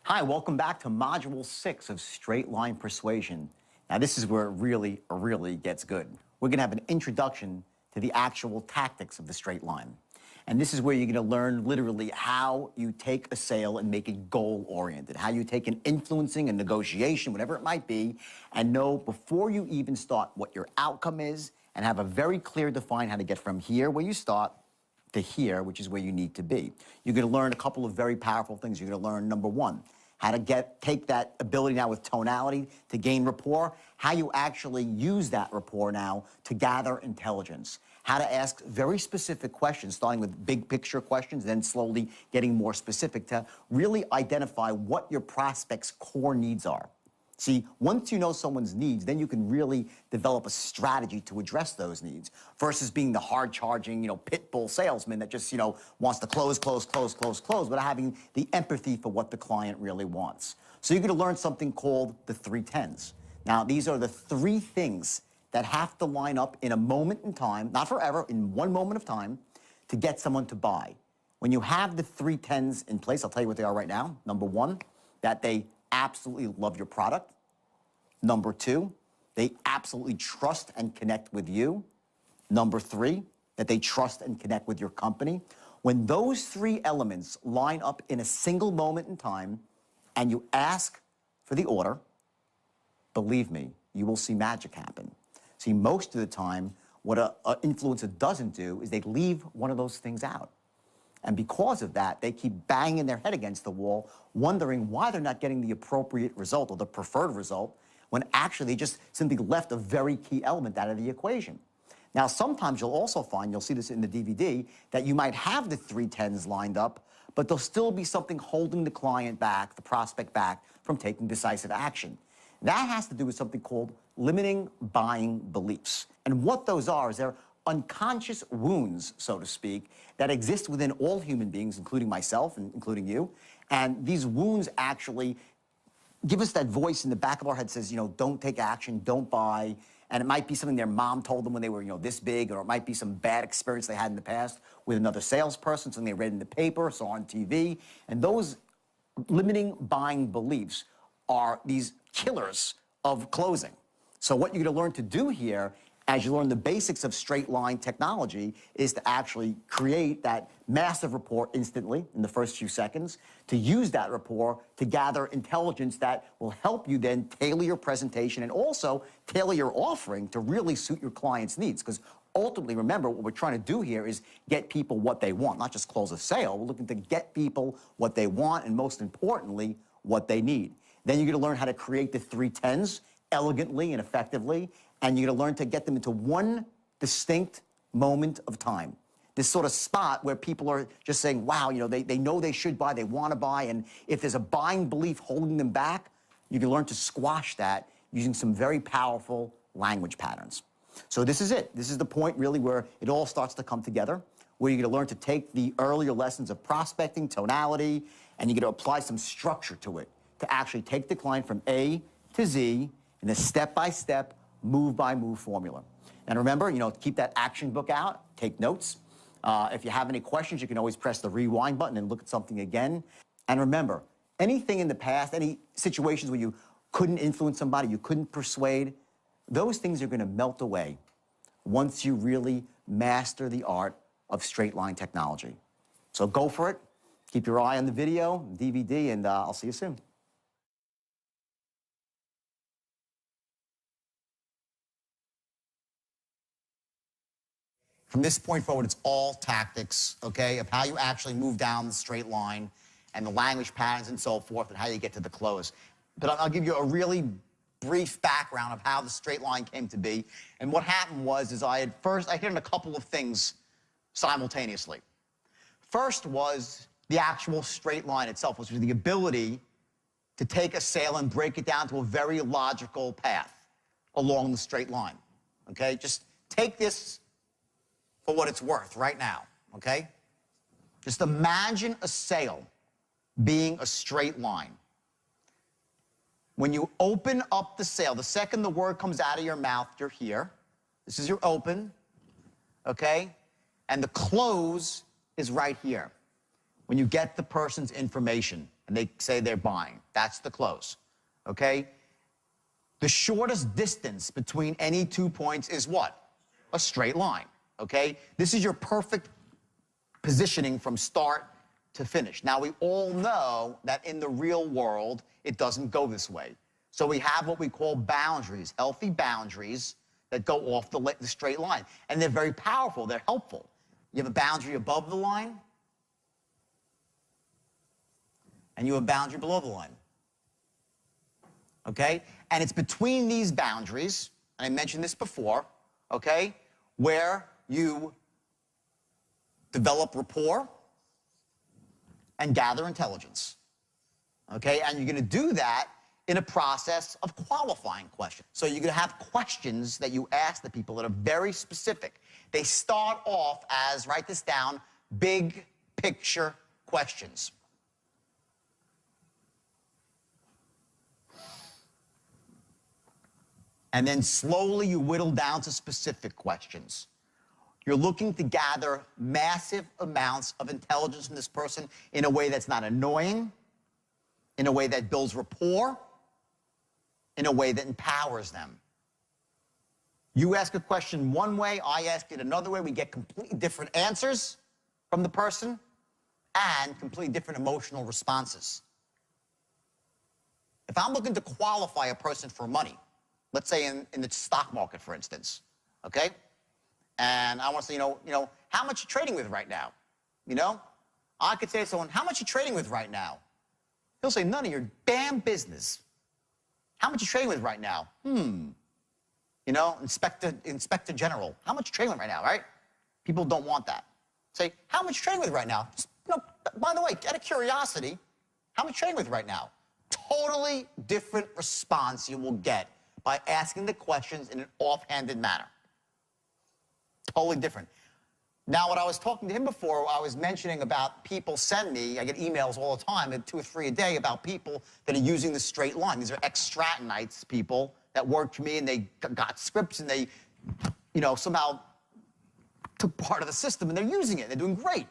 Hi, welcome back to Module 6 of Straight Line Persuasion. Now, this is where it really gets good. We're going to have an introduction to the actual tactics of the straight line. And this is where you're going to learn literally how you take a sale and make it goal-oriented, how you take an influencing, a negotiation, whatever it might be, and know before you even start what your outcome is and have a very clear define how to get from here where you start to here, which is where you need to be. You're going to learn a couple of very powerful things. You're going to learn, number one, how to take that ability now with tonality to gain rapport, how you actually use that rapport now to gather intelligence, how to ask very specific questions, starting with big picture questions, then slowly getting more specific to really identify what your prospect's core needs are. See, once you know someone's needs, then you can really develop a strategy to address those needs versus being the hard-charging, pit bull salesman that just, wants to close, without having the empathy for what the client really wants. So you're going to learn something called the 3-10s. Now, these are the three things that have to line up in a moment in time, not forever, in one moment of time, to get someone to buy. When you have the 3-10s in place, I'll tell you what they are right now. Number one, that they absolutely love your product. Number two, they absolutely trust and connect with you. Number three, that they trust and connect with your company. When those three elements line up in a single moment in time and you ask for the order, believe me, you will see magic happen. See, most of the time, what an influencer doesn't do is they leave one of those things out. And because of that, they keep banging their head against the wall, wondering why they're not getting the appropriate result or the preferred result, when actually they just simply left a very key element out of the equation. Now, sometimes you'll also find, you'll see this in the DVD, that you might have the 3-10s lined up, but there'll still be something holding the client back, the prospect back, from taking decisive action. That has to do with something called limiting buying beliefs. And what those are is they're unconscious wounds, so to speak, that exist within all human beings, including myself and including you. And these wounds actually give us that voice in the back of our head that says, don't take action, don't buy. And it might be something their mom told them when they were, this big, or it might be some bad experience they had in the past with another salesperson, something they read in the paper, saw on TV. And those limiting buying beliefs are these killers of closing. So what you're going to learn to do here as you learn the basics of straight line technology is to actually create that massive rapport instantly in the first few seconds, to use that rapport to gather intelligence that will help you then tailor your presentation and also tailor your offering to really suit your client's needs. Because ultimately, remember, what we're trying to do here is get people what they want, not just close a sale. We're looking to get people what they want and, most importantly, what they need. Then you're going to learn how to create the 3-10s elegantly and effectively, and you're going to learn to get them into one distinct moment of time. This sort of spot where people are just saying, wow, they know they should buy, they want to buy, and if there's a buying belief holding them back, you can learn to squash that using some very powerful language patterns. So this is it. This is the point, really, where it all starts to come together, where you're going to learn to take the earlier lessons of prospecting, tonality, and you're going to apply some structure to it to actually take the client from A to Z in a step-by-step, move-by-move formula. And remember, keep that action book out, take notes. If you have any questions, you can always press the rewind button and look at something again. And remember, anything in the past, any situations where you couldn't influence somebody, you couldn't persuade, those things are going to melt away once you really master the art of straight line technology. So go for it. Keep your eye on the video, DVD, and I'll see you soon. From this point forward, it's all tactics, okay, of how you actually move down the straight line and the language patterns and so forth and how you get to the close. But I'll give you a really brief background of how the straight line came to be. And what happened was I hit on a couple of things simultaneously. First was the actual straight line itself, which was the ability to take a sale and break it down to a very logical path along the straight line, okay? Just take this for what it's worth right now, okay? Just imagine a sale being a straight line. When you open up the sale, the second the word comes out of your mouth, you're here. This is your open, okay? And the close is right here, when you get the person's information. and they say they're buying. That's the close, okay? The shortest distance between any 2 points is what? A straight line, okay? This is your perfect positioning from start to finish. Now, we all know that in the real world, it doesn't go this way. So we have what we call boundaries, healthy boundaries that go off the straight line. And they're very powerful, they're helpful. You have a boundary above the line, and you have a boundary below the line. Okay? And it's between these boundaries, and I mentioned this before, okay, where you develop rapport and gather intelligence. Okay? And you're going to do that in a process of qualifying questions. So you're going to have questions that you ask the people that are very specific. They start off as, write this down, big picture questions. And then slowly you whittle down to specific questions. You're looking to gather massive amounts of intelligence from this person in a way that's not annoying, in a way that builds rapport, in a way that empowers them. You ask a question one way, I ask it another way, we get completely different answers from the person and completely different emotional responses. If I'm looking to qualify a person for money, let's say in the stock market, for instance, okay? And I want to say, how much you trading with right now? I could say to someone, how much you trading with right now? He'll say, none of your damn business. How much you trading with right now? Inspector General. How much you trading with right now, right? People don't want that. Say, how much you trading with right now? Just, by the way, out of curiosity, how much you trading with right now? Totally different response you will get by asking the questions in an offhanded manner. Totally different. Now, what I was talking to him before, I was mentioning about people send me, I get emails all the time, 2 or 3 a day, about people that are using the straight line. These are ex-Stratonites people that worked for me, and they got scripts, and they, somehow took part of the system, and they're using it. They're doing great.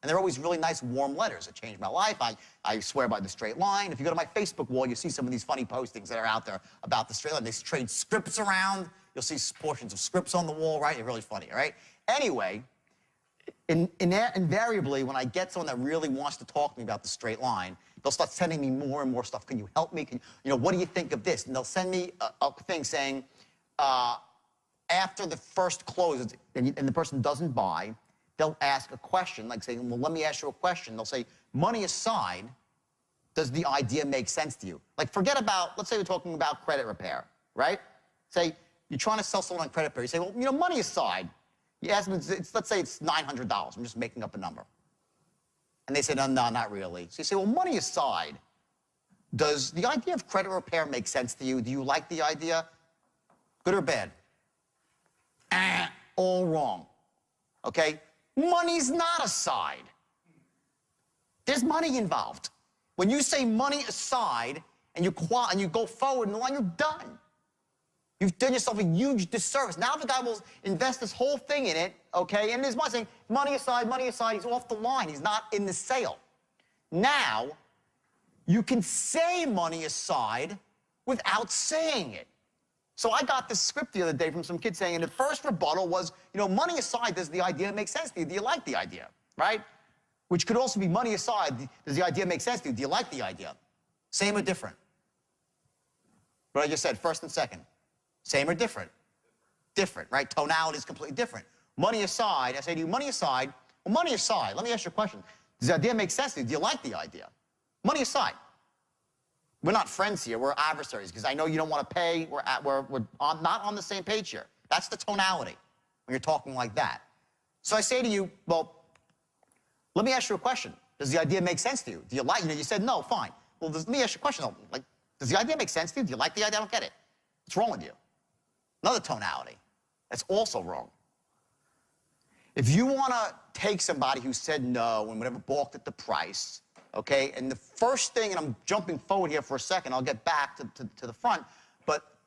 And they're always really nice, warm letters. It changed my life. I swear by the straight line. If you go to my Facebook wall, you see some of these funny postings that are out there about the straight line. They trade scripts around. You'll see portions of scripts on the wall, right? They're really funny, all right? Anyway, invariably, when I get someone that really wants to talk to me about the straight line, they'll start sending me more and more stuff. Can you help me? What do you think of this? And they'll send me a thing saying, after the first close, and the person doesn't buy, they'll ask a question, like saying, well, let me ask you a question. They'll say, money aside, does the idea make sense to you? Like, forget about, let's say we're talking about credit repair, right? Say, you're trying to sell someone on credit repair. You say, well, money aside, you ask them, let's say it's $900. I'm just making up a number. And they say, no, not really. So you say, well, money aside, does the idea of credit repair make sense to you? Do you like the idea? Good or bad? All wrong, okay? Money's not aside. There's money involved. When you say money aside and you go forward in the line, you're done. You've done yourself a huge disservice. Now the guy will invest this whole thing in it, okay? And his money saying, money aside, he's off the line. He's not in the sale. Now, you can say money aside without saying it. So I got this script the other day from some kid saying, and the first rebuttal was, money aside, does the idea make sense to you? Do you like the idea, right? Which could also be money aside, does the idea make sense to you? Do you like the idea? Same or different? What I just said, first and second. Same or different? Different, right? Tonality is completely different. Money aside, I say to you, money aside, well, money aside, let me ask you a question. Does the idea make sense to you? Do you like the idea? Money aside. We're not friends here, we're adversaries, because I know you don't want to pay, we're not on the same page here. That's the tonality when you're talking like that. So I say to you, well, let me ask you a question. Does the idea make sense to you? Do you like, you said no, fine. Well, let me ask you a question, like, does the idea make sense to you? Do you like the idea? I don't get it. What's wrong with you? Another tonality. That's also wrong. If you want to take somebody who said no and whatever balked at the price, okay, and the first thing, and I'm jumping forward here for a second, I'll get back to the front, but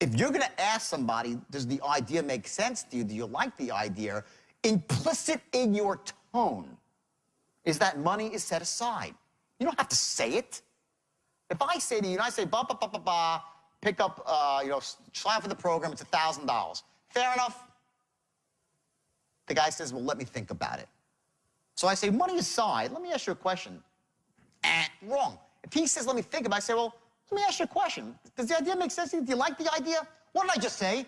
if you're going to ask somebody, does the idea make sense to you? Do you like the idea? Implicit in your tone is that money is set aside. You don't have to say it. If I say to you, and I say, ba, ba, ba, ba, ba, pick up, sign up for the program, it's $1,000. Fair enough? The guy says, well, let me think about it. So I say, money aside, let me ask you a question. Wrong. If he says, let me think about it, I say, well, let me ask you a question. Does the idea make sense to you? Do you like the idea? What did I just say?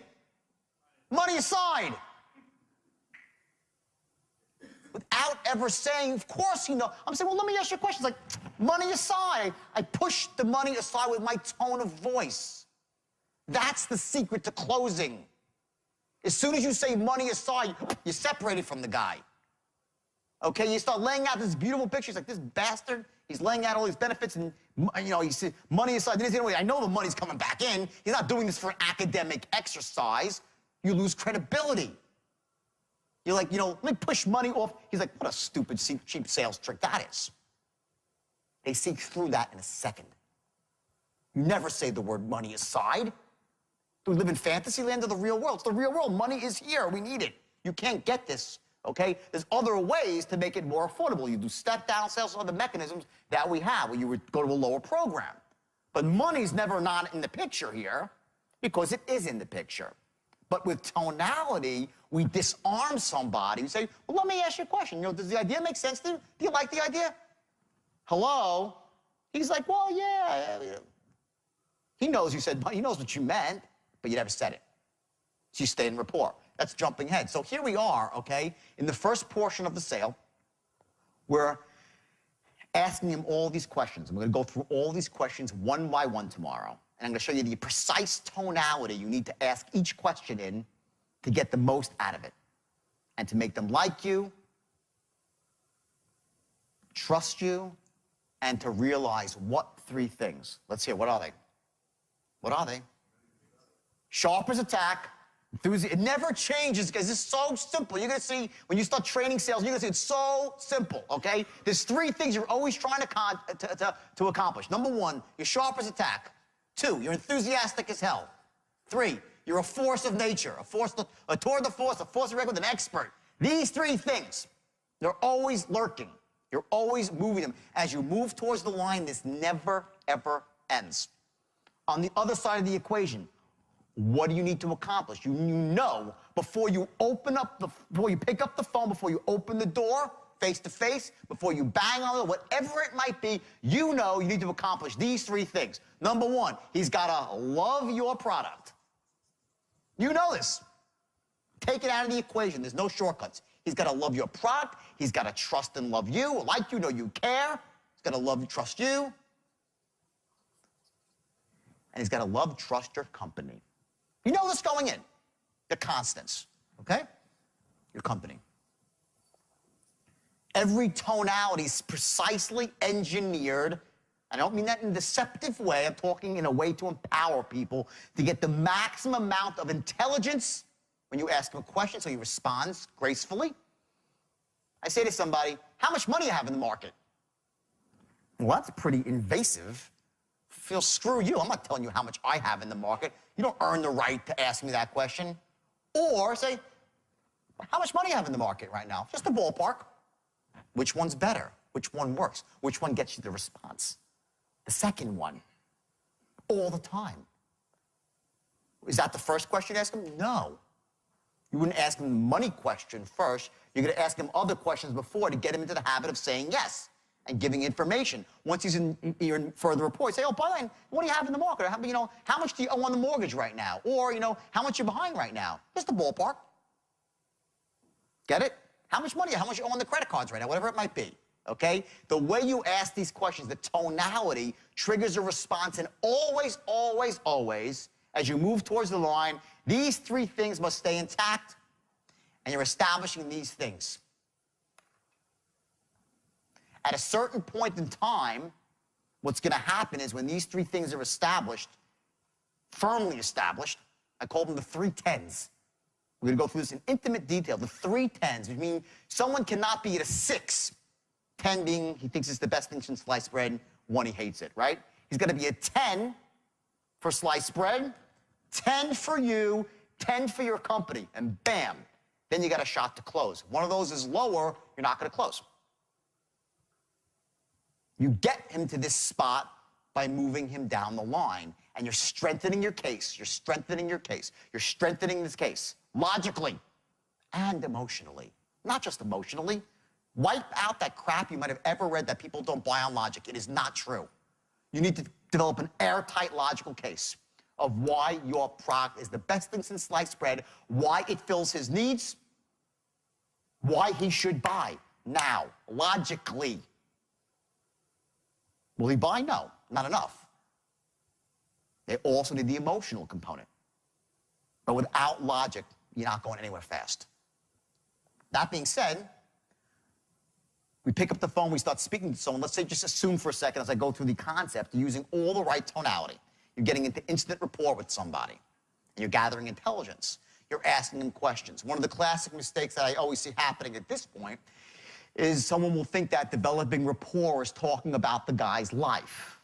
Money aside. Without ever saying, of course you know. I'm saying, well, let me ask you a question. It's like, money aside. I push the money aside with my tone of voice. That's the secret to closing. As soon as you say money aside, you're separated from the guy. Okay, you start laying out this beautiful picture. It's like, this bastard, he's laying out all these benefits and, he said, money aside. I know the money's coming back in. He's not doing this for an academic exercise. You lose credibility. You're like, let me push money off. He's like, what a stupid, cheap sales trick that is. They see through that in a second. You never say the word money aside. Do we live in fantasy land or the real world? It's the real world. Money is here. We need it. You can't get this, okay? There's other ways to make it more affordable. You do step-down sales, other mechanisms that we have, where you would go to a lower program. But money's never not in the picture here because it is in the picture. But with tonality, we disarm somebody. We say, well, let me ask you a question. Does the idea make sense to you? Do you like the idea? Hello? He's like, well, yeah. He knows you said, he knows what you meant, but you never said it. So you stay in rapport. That's jumping ahead. So here we are, okay, in the first portion of the sale. We're asking him all these questions. I'm going to go through all these questions one by one tomorrow. And I'm going to show you the precise tonality you need to ask each question in to get the most out of it and to make them like you, trust you, and to realize what three things. Let's hear, what are they? What are they? Sharp as a tack, enthusiasm. It never changes because it's so simple. You're going to see, when you start training sales, you're going to see it's so simple, okay? There's three things you're always trying to accomplish. Number one, you're sharp as a tack. Two, you're enthusiastic as hell. Three, you're a force of nature, a tour de force, a force of record, an expert. These three things, they're always lurking. You're always moving them. As you move towards the line, this never, ever ends. On the other side of the equation, what do you need to accomplish? You know before you before you pick up the phone, before you open the door, face to face, before you bang on it, whatever it might be, you know you need to accomplish these three things. Number one, he's got to love your product. You know this. Take it out of the equation. There's no shortcuts. He's got to love your product. He's got to trust and love you, like you, know you care. He's got to love and trust you. And he's got to love, trust your company. You know this going in. The constants, okay? Your company. Every tonality is precisely engineered. I don't mean that in a deceptive way. I'm talking in a way to empower people to get the maximum amount of intelligence when you ask him a question so he responds gracefully. I say to somebody, how much money do you have in the market? Well, that's pretty invasive. Feel, screw you. I'm not telling you how much I have in the market. You don't earn the right to ask me that question. Or say, how much money do you have in the market right now? Just a ballpark. Which one's better? Which one works? Which one gets you the response? The second one. All the time. Is that the first question you ask him? No. You wouldn't ask him the money question first. You're going to ask him other questions before to get him into the habit of saying yes and giving information. Once he's in further rapport, say, oh, by the way, what do you have in the market? How much do you owe on the mortgage right now? Or, how much you're behind right now? Just a ballpark. Get it? How much money? How much you owe on the credit cards right now? Whatever it might be, okay? The way you ask these questions, the tonality triggers a response, and always, always, always, as you move towards the line, these three things must stay intact, and you're establishing these things. At a certain point in time, what's going to happen is when these three things are established, firmly established, I call them the 3 10s. We're going to go through this in intimate detail. The 3 10s, which mean someone cannot be at a 6, 10 being he thinks it's the best thing since sliced bread, 1 he hates it, right? He's going to be a 10 for sliced bread, 10 for you, 10 for your company, and bam, then you got a shot to close. One of those is lower, you're not going to close. You get him to this spot by moving him down the line. And you're strengthening your case. You're strengthening your case. You're strengthening this case logically and emotionally. Not just emotionally. Wipe out that crap you might have ever read that people don't buy on logic. It is not true. You need to develop an airtight logical case of why your product is the best thing since sliced bread, why it fills his needs, why he should buy now, logically. Will he buy? No, not enough. They also need the emotional component. But without logic, you're not going anywhere fast. That being said, we pick up the phone, we start speaking to someone. Let's say, just assume for a second as I go through the concept, you're using all the right tonality. You're getting into instant rapport with somebody, and you're gathering intelligence. You're asking them questions. One of the classic mistakes that I always see happening at this point is someone will think that developing rapport is talking about the guy's life.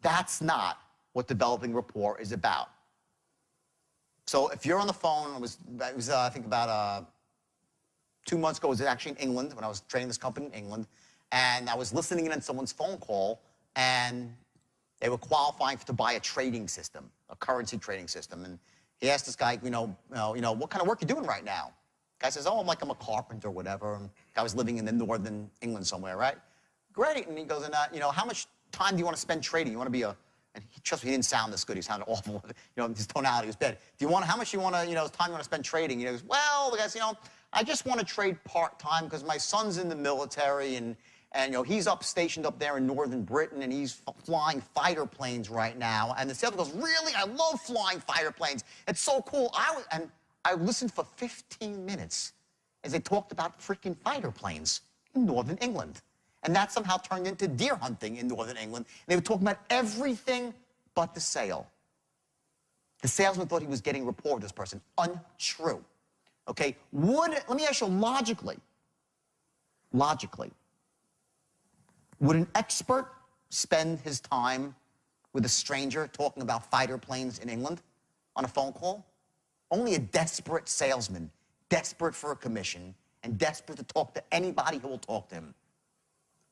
That's not what developing rapport is about. So if you're on the phone, it was I think about 2 months ago, it was actually in England, when I was training this company in England, and I was listening in on someone's phone call, and they were qualifying to buy a trading system, a currency trading system. And he asked this guy, what kind of work you doing right now? Guy says, oh, I'm a carpenter or whatever. And guy was living in the northern England somewhere, right? Great. And he goes, how much time do you want to spend trading? You want to be a, and trust me, he didn't sound this good. He sounded awful. His tonality was bad. How much you want to, time you want to spend trading? He goes, well, the guy says, I just want to trade part-time because my son's in the military and he's stationed up there in northern Britain, and he's flying fighter planes right now. And the salesman goes, really? I love flying fighter planes. It's so cool. I listened for 15 minutes as they talked about freaking fighter planes in northern England. And that somehow turned into deer hunting in northern England. And they were talking about everything but the sale. The salesman thought he was getting rapport with this person. Untrue. Okay? Let me ask you logically, would an expert spend his time with a stranger talking about fighter planes in England on a phone call? Only a desperate salesman, desperate for a commission, and desperate to talk to anybody who will talk to him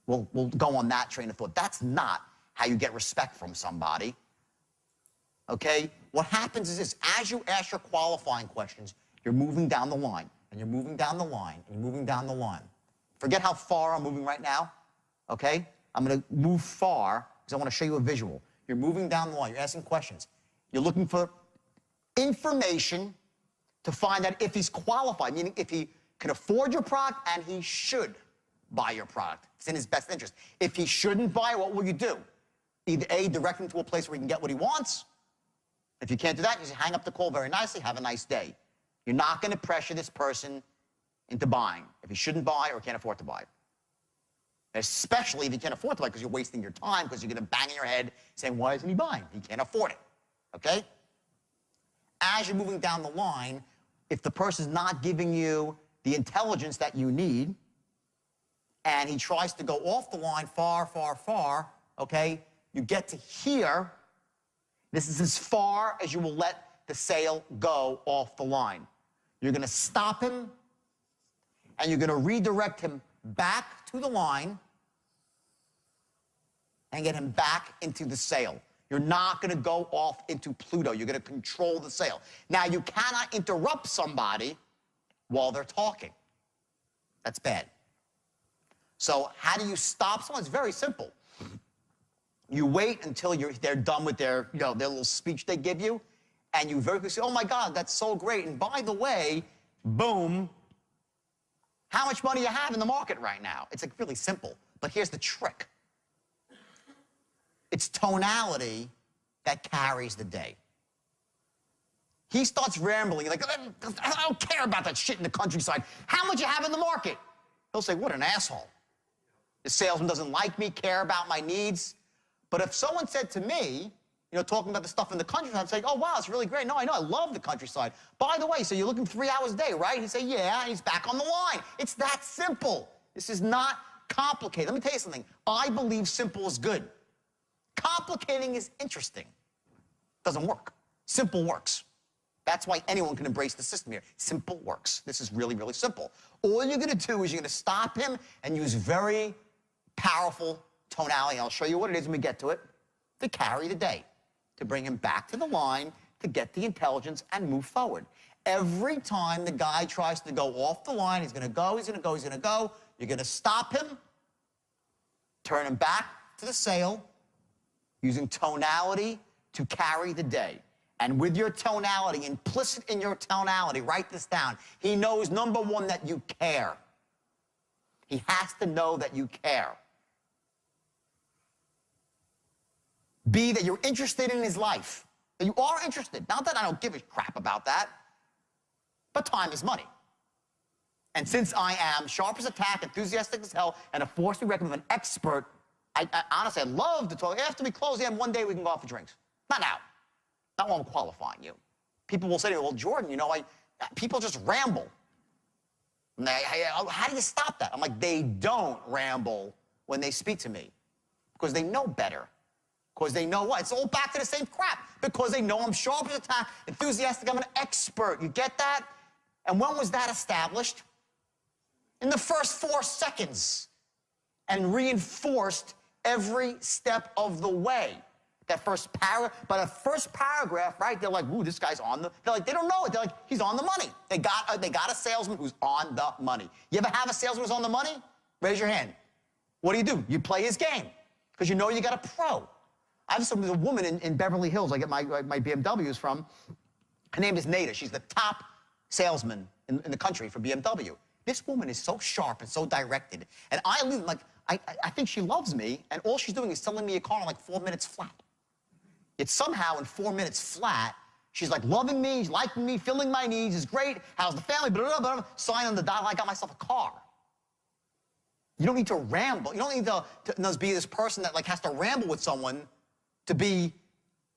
will go on that train of thought. That's not how you get respect from somebody. Okay? What happens is this: as you ask your qualifying questions, you're moving down the line, and you're moving down the line, and you're moving down the line. Forget how far I'm moving right now. Okay? I'm going to move far because I want to show you a visual. You're moving down the line. You're asking questions. You're looking for information to find out if he's qualified, meaning if he can afford your product and he should buy your product. It's in his best interest. If he shouldn't buy, what will you do? Either A, direct him to a place where he can get what he wants. If you can't do that, you just hang up the call very nicely, have a nice day. You're not going to pressure this person into buying if he shouldn't buy or can't afford to buy. Especially if you can't afford to buy, because you're wasting your time, because you're going to bang in your head saying, why isn't he buying? He can't afford it. Okay? As you're moving down the line, if the person's not giving you the intelligence that you need, and he tries to go off the line far, far, far, okay, you get to here. This is as far as you will let the sale go off the line. You're going to stop him, and you're going to redirect him back to the line and get him back into the sale. You're not going to go off into Pluto. You're going to control the sale. Now, you cannot interrupt somebody while they're talking. That's bad. So how do you stop someone? It's very simple. You wait until they're done with their little speech they give you, and you very quickly say, oh, my God, that's so great. And by the way, boom, how much money you have in the market right now? It's really simple. But here's the trick. It's tonality that carries the day. He starts rambling, like, I don't care about that shit in the countryside. How much you have in the market? He'll say, what an asshole. The salesman doesn't like me, care about my needs. But if someone said to me, talking about the stuff in the countryside, I'd say, oh, wow, it's really great. No, I know, I love the countryside. By the way, so you're looking 3 hours a day, right? He'd say, yeah, and he's back on the line. It's that simple. This is not complicated. Let me tell you something. I believe simple is good. Complicating is interesting. Doesn't work. Simple works. That's why anyone can embrace the system here. Simple works. This is really, really simple. All you're going to do is you're going to stop him and use very powerful tonality, I'll show you what it is when we get to it, to carry the day, to bring him back to the line, to get the intelligence and move forward. Every time the guy tries to go off the line, he's gonna go, he's gonna go, he's gonna go, you're gonna stop him, turn him back to the sail, using tonality to carry the day. And with your tonality, implicit in your tonality, write this down. He knows, number one, that you care. He has to know that you care. B, that you're interested in his life. That you are interested. Not that I don't give a crap about that, but time is money. And since I am sharp as a tack, enthusiastic as hell, and a force to be reckoned with, an expert, I honestly, I'd love to talk. After we close, yeah, one day we can go out for drinks. Not now. Not while I'm qualifying you. People will say to me, well, Jordan, you know, people just ramble. And how do you stop that? I'm like, they don't ramble when they speak to me because they know better. Because they know what? It's all back to the same crap. Because they know I'm sharp as a tack, enthusiastic, I'm an expert. You get that? And when was that established? In the first 4 seconds. And reinforced every step of the way. That first paragraph, by the first paragraph, right, they're like, ooh, this guy's on the, they're like, they don't know it. They're like, he's on the money. They got a salesman who's on the money. You ever have a salesman who's on the money? Raise your hand. What do? You play his game. Because you know you got a pro. I have a woman in Beverly Hills I get my BMWs from. Her name is Nada. She's the top salesman in the country for BMW. This woman is so sharp and so directed. And I think she loves me, and all she's doing is selling me a car in like 4 minutes flat. Yet somehow in 4 minutes flat, she's like loving me, liking me, filling my needs, is great, how's the family, blah, blah, blah, blah. Sign on the dot, I got myself a car. You don't need to ramble. You don't need to be this person that like has to ramble with someone to be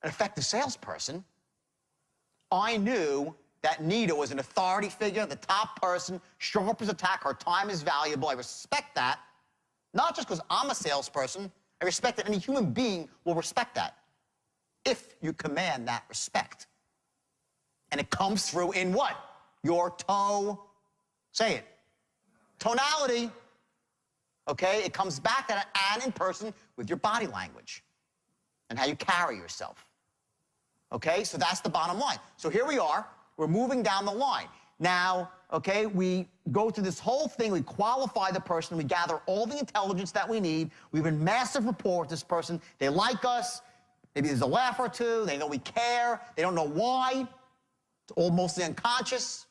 an effective salesperson. I knew that Nita was an authority figure, the top person, sharp as a tack, her time is valuable. I respect that. Not just because I'm a salesperson, I respect that any human being will respect that if you command that respect. And it comes through in what? Your say it, tonality. Okay, it comes back to that and in person with your body language and how you carry yourself. Okay, so that's the bottom line. So here we are, we're moving down the line. Now, okay, we go through this whole thing, we qualify the person, we gather all the intelligence that we need, we have a massive rapport with this person, they like us, maybe there's a laugh or two, they know we care, they don't know why, it's all mostly unconscious,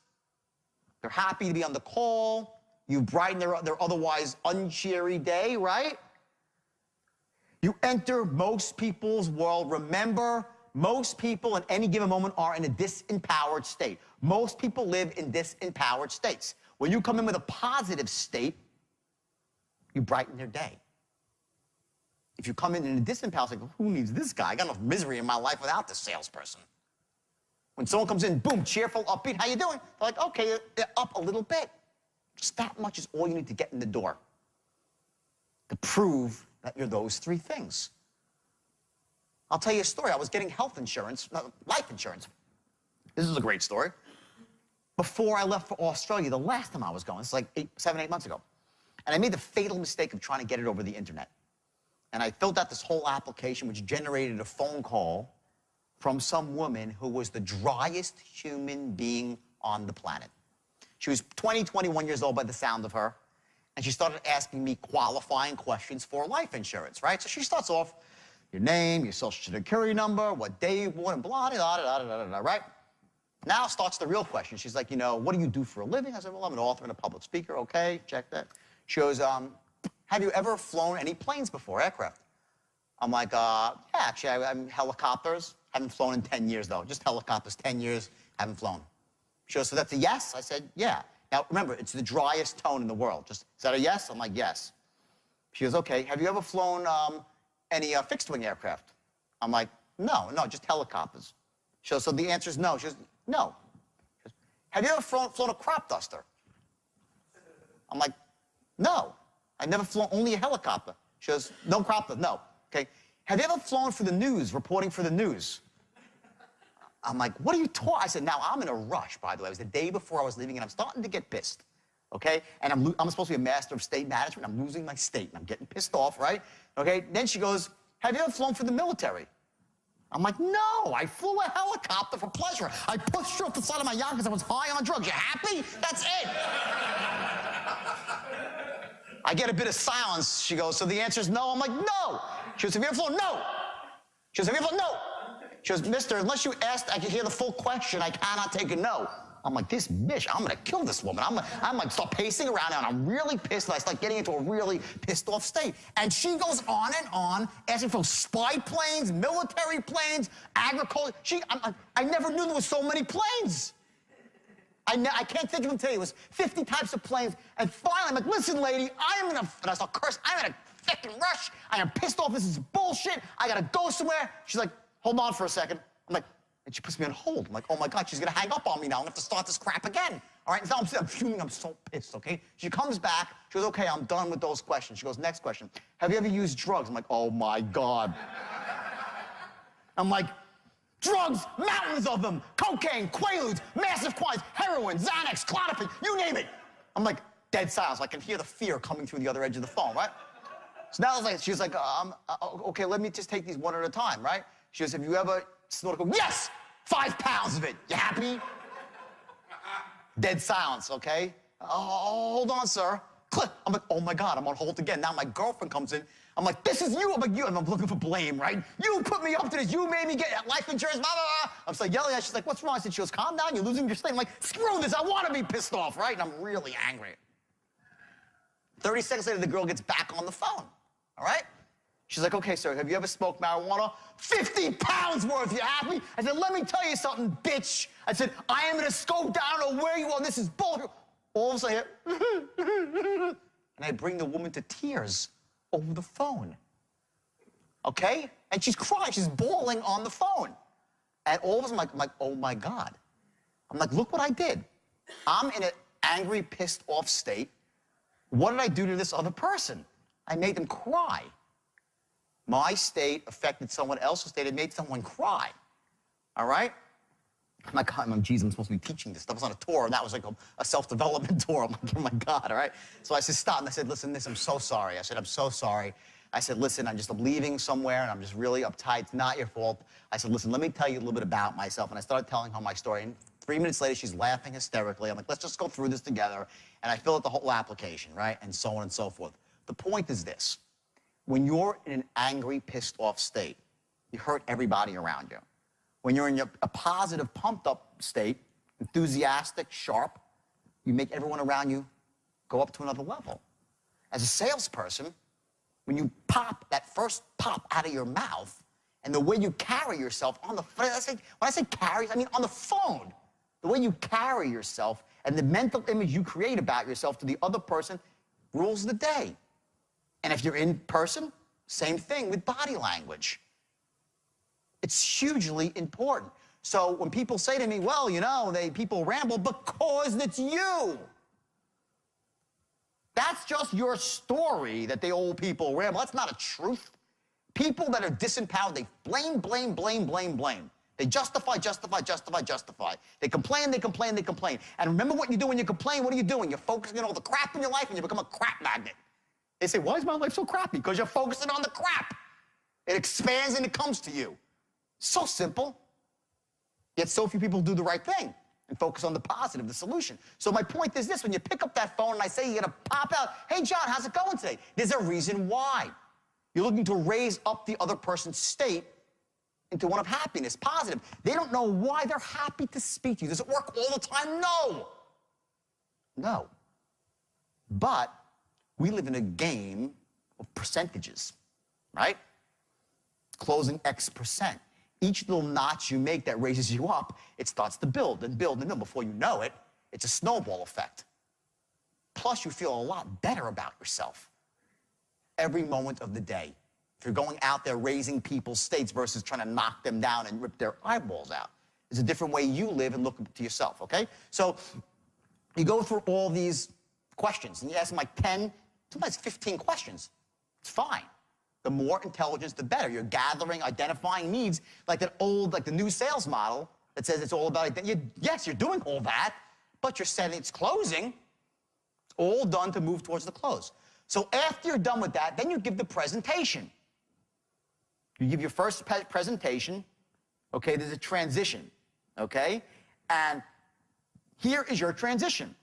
they're happy to be on the call, you brighten their otherwise uncheery day, right? You enter most people's world. Remember, most people at any given moment are in a disempowered state. Most people live in disempowered states. When you come in with a positive state, you brighten their day. If you come in a disempowered state, who needs this guy? I got enough misery in my life without this salesperson. When someone comes in, boom, cheerful, upbeat, how you doing? They're like, okay, they're up a little bit. Just that much is all you need to get in the door to prove that you're those 3 things. I'll tell you a story. I was getting health insurance, life insurance. This is a great story. Before I left for Australia, the last time I was going, it's like 7, 8 months ago. And I made the fatal mistake of trying to get it over the internet. And I filled out this whole application, which generated a phone call from some woman who was the driest human being on the planet. She was 20, 21 years old by the sound of her, and she started asking me qualifying questions for life insurance, right? So she starts off, your name, your social security number, what day you were born, and blah, blah, blah, blah, blah, right? Now starts the real question. She's like, you know, what do you do for a living? I said, well, I'm an author and a public speaker. Okay, check that. She goes, have you ever flown any planes before, aircraft? I'm like, yeah, actually, I'm helicopters. Haven't flown in 10 years, though. Just helicopters, 10 years, haven't flown. She goes, so that's a yes? I said, yeah. Now, remember, it's the driest tone in the world. Just, is that a yes? I'm like, yes. She goes, okay, have you ever flown any fixed-wing aircraft? I'm like, no, just helicopters. She goes, so the answer is no. She goes, no. She goes, have you ever flown a crop duster? I'm like, no. I've never flown, only a helicopter. She goes, no crop duster, no. Okay. Have you ever flown for the news, reporting for the news? I'm like, what are you talking? I said, now, I'm in a rush, by the way. It was the day before I was leaving, and I'm starting to get pissed. okay? And I'm supposed to be a master of state management. I'm losing my state, and I'm getting pissed off, right? Okay, then she goes, have you ever flown for the military? I'm like, no, I flew a helicopter for pleasure. I pushed her off the side of my yacht because I was high on drugs. You happy? That's it. I get a bit of silence. She goes, so the answer is no? I'm like, no. She goes, have you ever flown? No. She goes, have you ever flown? No. She goes, mister, unless you asked, I can hear the full question. I cannot take a no. I'm like, this bitch, I'm gonna kill this woman. I'm like, start pacing around and I'm really pissed and I start getting into a really pissed off state. And she goes on and on, asking for spy planes, military planes, agriculture. I never knew there was so many planes. I can't think of them today. It was 50 types of planes. And finally, I'm like, listen, lady, and I start cursing, I'm in a fucking rush. I am pissed off, this is bullshit. I gotta go somewhere. She's like, hold on for a second. I'm like, and she puts me on hold. I'm like, oh my God, she's gonna hang up on me now. I'm gonna have to start this crap again. All right, now I'm fuming, I'm so pissed, okay? She comes back, she goes, okay, I'm done with those questions. She goes, next question. Have you ever used drugs? I'm like, oh my God. I'm like, drugs, mountains of them, cocaine, Quaaludes, massive quantities, heroin, Xanax, Klonopin, you name it. I'm like, dead silence. I can hear the fear coming through the other edge of the phone, right? So now she's like, okay, let me just take these one at a time, right? She goes, have you ever snorted coke? Yes! 5 pounds of it. You happy? Dead silence, okay? Oh, hold on, sir. Click. I'm like, oh my God, I'm on hold again. Now my girlfriend comes in. I'm like, this is you. I'm like, you. And I'm looking for blame, right? You put me up to this. You made me get life insurance, blah, blah, blah. I'm like yelling at her. She's like, what's wrong? I said, she goes, calm down. You're losing your sleep. I'm like, screw this. I want to be pissed off, right? And I'm really angry. 30 seconds later, the girl gets back on the phone, all right? She's like, okay, sir, have you ever smoked marijuana? 50 pounds worth, you happy? I said, let me tell you something, bitch. I said, I am gonna scope down, I don't know where you are, this is bullshit. All of a sudden, and I bring the woman to tears over the phone, okay? And she's crying, she's bawling on the phone. And all of a sudden, I'm like, oh my God. I'm like, look what I did. I'm in an angry, pissed off state. What did I do to this other person? I made them cry. My state affected someone else's state. It made someone cry, all right? I'm like, geez, I'm supposed to be teaching this stuff. I was on a tour, and that was like a self-development tour. I'm like, oh my God, all right? So I said, stop, and I said, listen, I'm so sorry. I said, I'm so sorry. I said, listen, I'm leaving somewhere, and I'm just really uptight. It's not your fault. I said, listen, let me tell you a little bit about myself. And I started telling her my story, and 3 minutes later, she's laughing hysterically. I'm like, let's just go through this together. And I fill out the whole application, right? And so on and so forth. The point is this. When you're in an angry, pissed off state, you hurt everybody around you. When you're in a positive, pumped up state, enthusiastic, sharp, you make everyone around you go up to another level. As a salesperson, when you pop that first pop out of your mouth and the way you carry yourself on the phone, when I say carry, I mean on the phone, the way you carry yourself and the mental image you create about yourself to the other person rules the day. And if you're in person, same thing with body language. It's hugely important. So when people say to me, well, you know, people ramble because it's you. That's just your story that the old people ramble. That's not a truth. People that are disempowered, they blame, blame, blame, blame, blame. They justify, justify, justify, justify. They complain, they complain, they complain. And remember what you do when you complain? What are you doing? You're focusing on all the crap in your life and you become a crap magnet. They say, why is my life so crappy? Because you're focusing on the crap. It expands and it comes to you. So simple. Yet so few people do the right thing and focus on the positive, the solution. So my point is this, when you pick up that phone and I say you're gonna pop out, hey John, how's it going today? There's a reason why. You're looking to raise up the other person's state into one of happiness, positive. They don't know why they're happy to speak to you. Does it work all the time? No. No. But we live in a game of percentages, right? Closing X percent. Each little notch you make that raises you up, it starts to build and build and build. Before you know it, it's a snowball effect. Plus, you feel a lot better about yourself every moment of the day. If you're going out there raising people's states versus trying to knock them down and rip their eyeballs out, there's a different way you live and look to yourself, okay? So you go through all these questions, and you ask them like 10, sometimes 15 questions. It's fine. The more intelligence, the better. You're gathering, identifying needs, like that old, like the new sales model that says it's all about identity. Yes, you're doing all that, but you're setting, it's closing. all done to move towards the close. So after you're done with that, then you give the presentation. You give your first presentation, okay? There's a transition, okay? And here is your transition.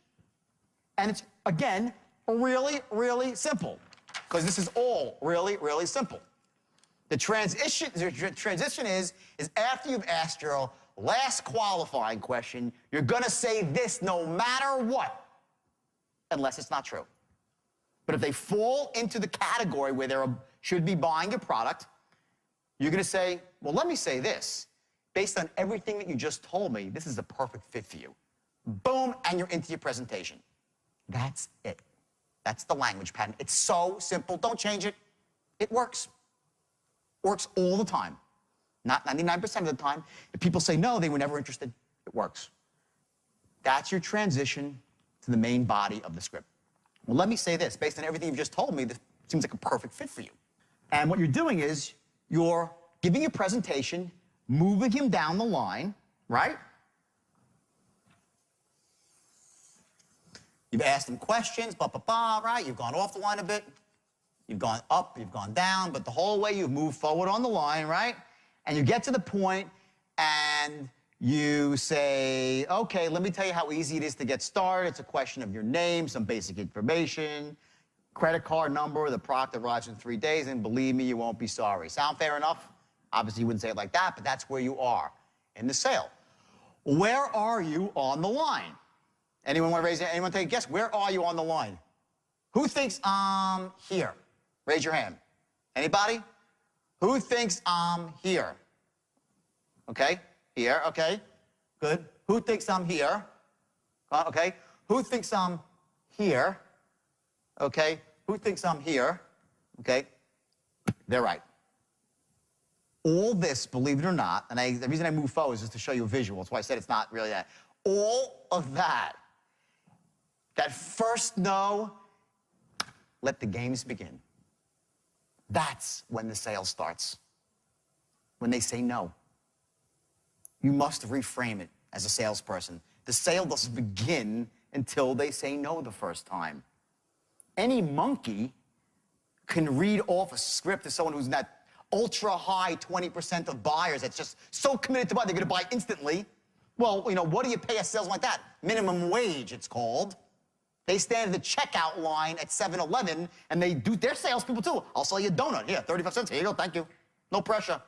And it's, again, really, really simple, because this is all really, really simple. The transition is after you've asked your last qualifying question, you're going to say this no matter what, unless it's not true. But if they fall into the category where they should be buying your product, you're going to say, well, let me say this. Based on everything that you just told me, this is a perfect fit for you. Boom, and you're into your presentation. That's it. That's the language pattern. It's so simple. Don't change it. It works. Works all the time. Not 99% of the time. If people say no, they were never interested, it works. That's your transition to the main body of the script. Well, let me say this. Based on everything you've just told me, this seems like a perfect fit for you. And what you're doing is you're giving your presentation, moving him down the line, right? You've asked him questions, right? You've gone off the line a bit. You've gone up, you've gone down, but the whole way you've moved forward on the line, right? And you get to the point and you say, okay, let me tell you how easy it is to get started. It's a question of your name, some basic information, credit card number, the product arrives in 3 days, and believe me, you won't be sorry. Sound fair enough? Obviously, you wouldn't say it like that, but that's where you are in the sale. Where are you on the line? Anyone want to raise it? Anyone take a guess? Where are you on the line? Who thinks I'm here? Raise your hand. Anybody? Who thinks I'm here? Okay, here, okay, good. Who thinks I'm here? Okay. Who thinks I'm here? Okay. Who thinks I'm here? Okay. They're right. All this, believe it or not, and the reason I move forward is just to show you a visual. That's why I said it's not really that. All of that first no, let the games begin. That's when the sale starts. When they say no. You must reframe it as a salesperson. The sale doesn't begin until they say no the first time. Any monkey can read off a script to someone who's in that ultra-high 20% of buyers that's just so committed to buy, they're going to buy instantly. Well, you know, what do you pay a salesman like that? Minimum wage, it's called. They stand at the checkout line at 7-Eleven, and they're salespeople too. I'll sell you a donut. Here, 35 cents. Here you go. Thank you. No pressure.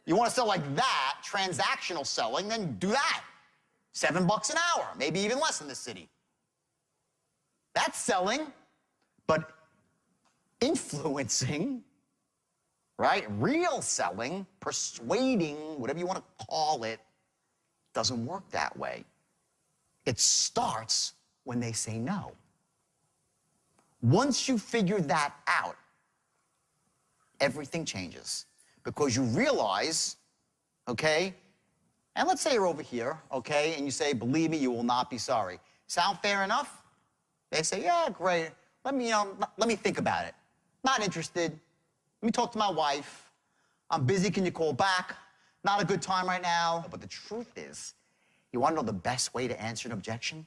You want to sell like that, transactional selling, then do that. $7 an hour, maybe even less in this city. That's selling, but influencing, right? Real selling, persuading, whatever you want to call it, doesn't work that way. It starts when they say no. Once you figure that out, everything changes because you realize, okay, and let's say you're over here, okay, and you say, believe me, you will not be sorry. Sound fair enough? They say, yeah, great. Let me think about it. Not interested. Let me talk to my wife. I'm busy. Can you call back? Not a good time right now. But the truth is, you want to know the best way to answer an objection?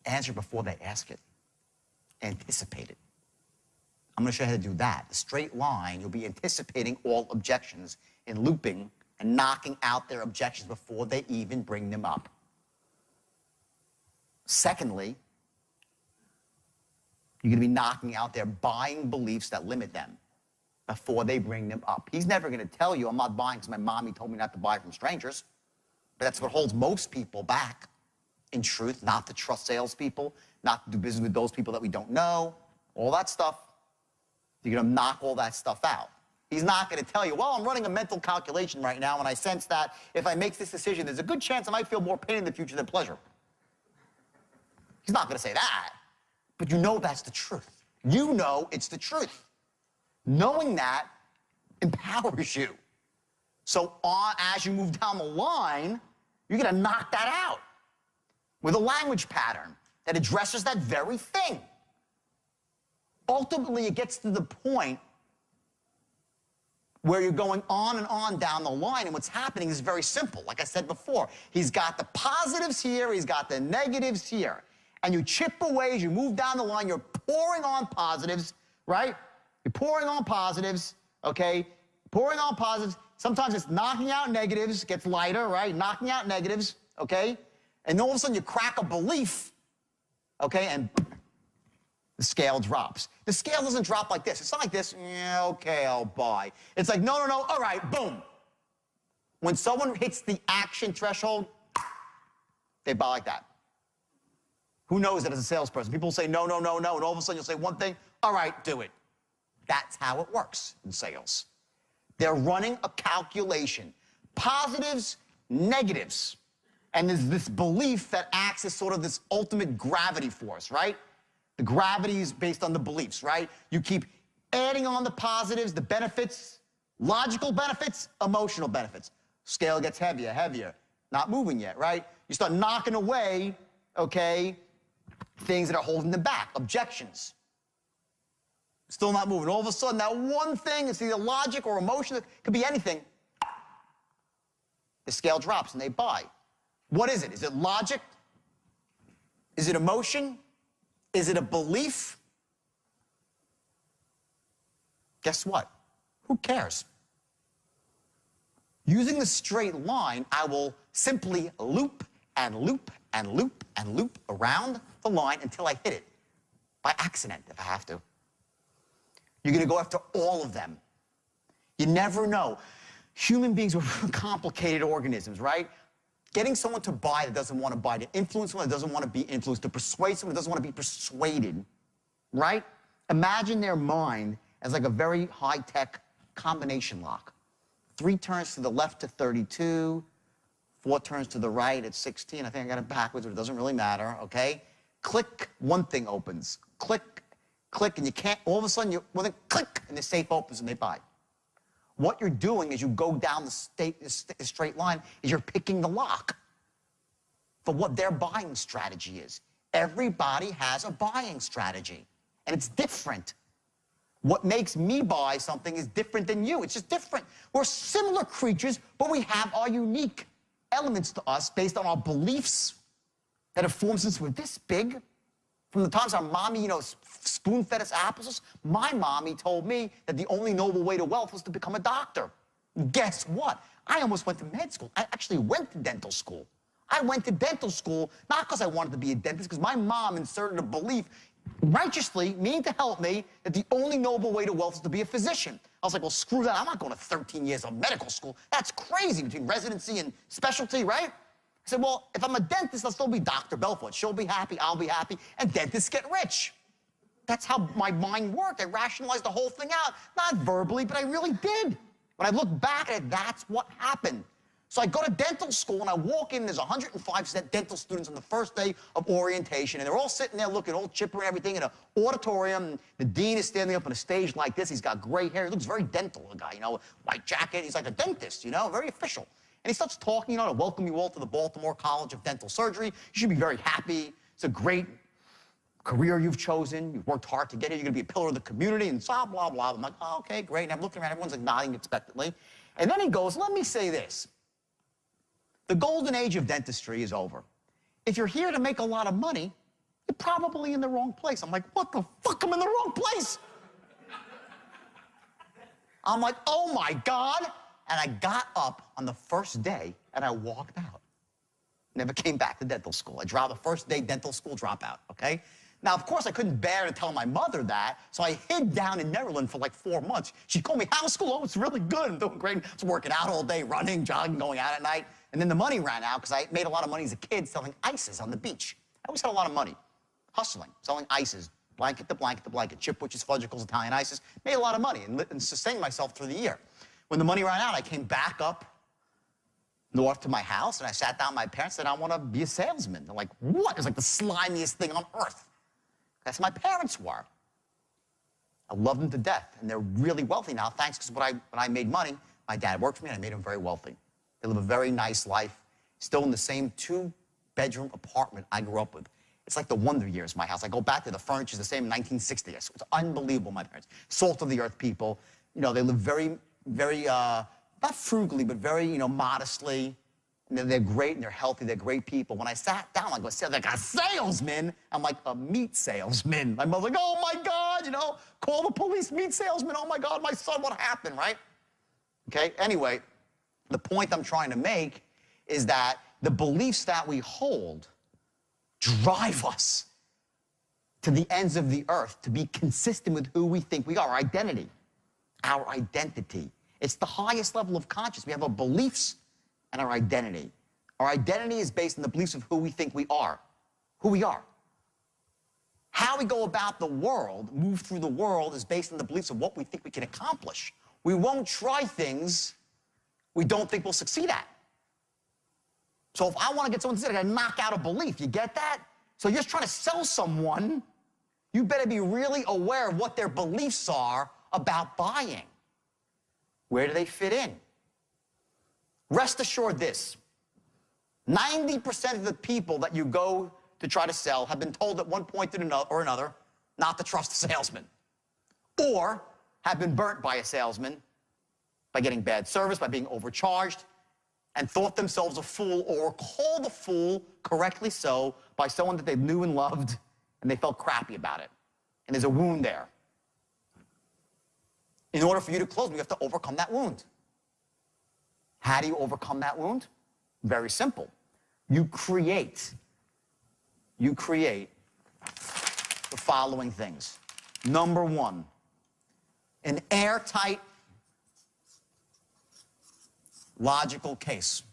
Answer before they ask it. Anticipate it. I'm going to show you how to do that. The straight line, you'll be anticipating all objections and looping and knocking out their objections before they even bring them up. Secondly, you're going to be knocking out their buying beliefs that limit them before they bring them up. He's never going to tell you, I'm not buying because my mommy told me not to buy from strangers. But that's what holds most people back, in truth, not to trust salespeople, not to do business with those people that we don't know, all that stuff. You're going to knock all that stuff out. He's not going to tell you, well, I'm running a mental calculation right now, and I sense that if I make this decision, there's a good chance I might feel more pain in the future than pleasure. He's not going to say that, but you know that's the truth. You know it's the truth. Knowing that empowers you. So as you move down the line, you're going to knock that out with a language pattern that addresses that very thing. Ultimately, it gets to the point where you're going on and on down the line, and what's happening is very simple. Like I said before, he's got the positives here, he's got the negatives here. And you chip away as you move down the line, you're pouring on positives, right? You're pouring on positives, okay? Pouring on positives. Sometimes it's knocking out negatives, gets lighter, right? Knocking out negatives, okay? And then all of a sudden you crack a belief, okay? And the scale drops. The scale doesn't drop like this. It's not like this, yeah, okay, I'll buy. It's like, no, no, no, all right, boom. When someone hits the action threshold, they buy like that. Who knows that as a salesperson? People say no, no, no, no, and all of a sudden you'll say one thing, all right, do it. That's how it works in sales. They're running a calculation. Positives, negatives. And there's this belief that acts as sort of this ultimate gravity force, right? The gravity is based on the beliefs, right? You keep adding on the positives, the benefits, logical benefits, emotional benefits. Scale gets heavier, heavier. Not moving yet, right? You start knocking away, okay, things that are holding them back, objections. Still not moving. All of a sudden, that one thing, it's either logic or emotion, it could be anything. The scale drops and they buy. What is it? Is it logic? Is it emotion? Is it a belief? Guess what? Who cares? Using the straight line, I will simply loop and loop and loop and loop around the line until I hit it, by accident if I have to. You're going to go after all of them. You never know. Human beings are complicated organisms, right? Getting someone to buy that doesn't want to buy, to influence someone that doesn't want to be influenced, to persuade someone that doesn't want to be persuaded, right? Imagine their mind as like a very high-tech combination lock. 3 turns to the left to 32, 4 turns to the right at 16. I think I got it backwards, but it doesn't really matter, okay? Click, one thing opens. Click, click, and you can't, all of a sudden, well, then click, and the safe opens and they buy. What you're doing as you go down the straight line is you're picking the lock for what their buying strategy is. Everybody has a buying strategy, and it's different. What makes me buy something is different than you. It's just different. We're similar creatures, but we have our unique elements to us based on our beliefs that have formed since we're this big. From the times our mommy, you know, spoon-fed us apples, my mommy told me that the only noble way to wealth was to become a doctor. Guess what? I almost went to med school. I actually went to dental school. I went to dental school not because I wanted to be a dentist, because my mom inserted a belief, righteously, meaning to help me, that the only noble way to wealth is to be a physician. I was like, well, screw that. I'm not going to 13 years of medical school. That's crazy, between residency and specialty, right? I said, well, if I'm a dentist, I'll still be Dr. Belfort. She'll be happy, I'll be happy, and dentists get rich. That's how my mind worked. I rationalized the whole thing out, not verbally, but I really did. When I look back at it, that's what happened. So I go to dental school, and I walk in, there's 105 dental students on the first day of orientation, and they're all sitting there looking all chipper and everything in an auditorium. And the dean is standing up on a stage like this. He's got gray hair. He looks very dental, the guy, you know, white jacket. He's like a dentist, you know, very official. And he starts talking, you know, to welcome you all to the Baltimore College of Dental Surgery. You should be very happy. It's a great career you've chosen. You've worked hard to get here. You're going to be a pillar of the community and blah, blah, blah. I'm like, oh, okay, great. And I'm looking around. Everyone's like nodding expectantly. And then he goes, let me say this. The golden age of dentistry is over. If you're here to make a lot of money, you're probably in the wrong place. I'm like, what the fuck? I'm in the wrong place. I'm like, oh, my God. And I got up on the first day, and I walked out. Never came back to dental school. I dropped the first day dental school dropout, okay? Now, of course, I couldn't bear to tell my mother that, so I hid down in Maryland for like 4 months. She called me, how's school? Oh, it's really good. I'm doing great. I was working out all day, running, jogging, going out at night. And then the money ran out because I made a lot of money as a kid selling ices on the beach. I always had a lot of money. Hustling, selling ices, blanket to blanket to blanket, Chipwiches, Fudgicles, Italian ices. Made a lot of money and sustained myself through the year. When the money ran out, I came back up north to my house, and I sat down with my parents and said, I want to be a salesman. They're like, what? It was like the slimiest thing on earth. That's what my parents were. I love them to death, and they're really wealthy now, thanks, because when I made money, my dad worked for me, and I made him very wealthy. They live a very nice life, still in the same 2-bedroom apartment I grew up with. It's like the Wonder Years, my house. I go back to the furniture's the same in 1960. It's unbelievable, my parents. Salt of the earth people. You know, they live very not frugally, but very, modestly. And they're great and they're healthy, they're great people. When I sat down, I go, like a salesman. I'm like a meat salesman. My mother's like, oh my God, call the police, meat salesman. Oh my God, my son, what happened, right? Okay, anyway, the point I'm trying to make is that the beliefs that we hold drive us to the ends of the earth to be consistent with who we think we are, our identity. Our identity. It's the highest level of consciousness. We have our beliefs and our identity. Our identity is based on the beliefs of who we think we are, who we are. How we go about the world, move through the world, is based on the beliefs of what we think we can accomplish. We won't try things we don't think we'll succeed at. So if I want to get someone to succeed, I got to knock out a belief. You get that? So you're just trying to sell someone, you better be really aware of what their beliefs are about buying. Where do they fit in? Rest assured this, 90% of the people that you go to try to sell have been told at one point or another not to trust a salesman, or have been burnt by a salesman by getting bad service, by being overcharged, and thought themselves a fool, or called a fool, correctly so, by someone that they knew and loved, and they felt crappy about it. And there's a wound there. In order for you to close, you have to overcome that wound. How do you overcome that wound? Very simple. You create the following things. Number one, an airtight, logical case.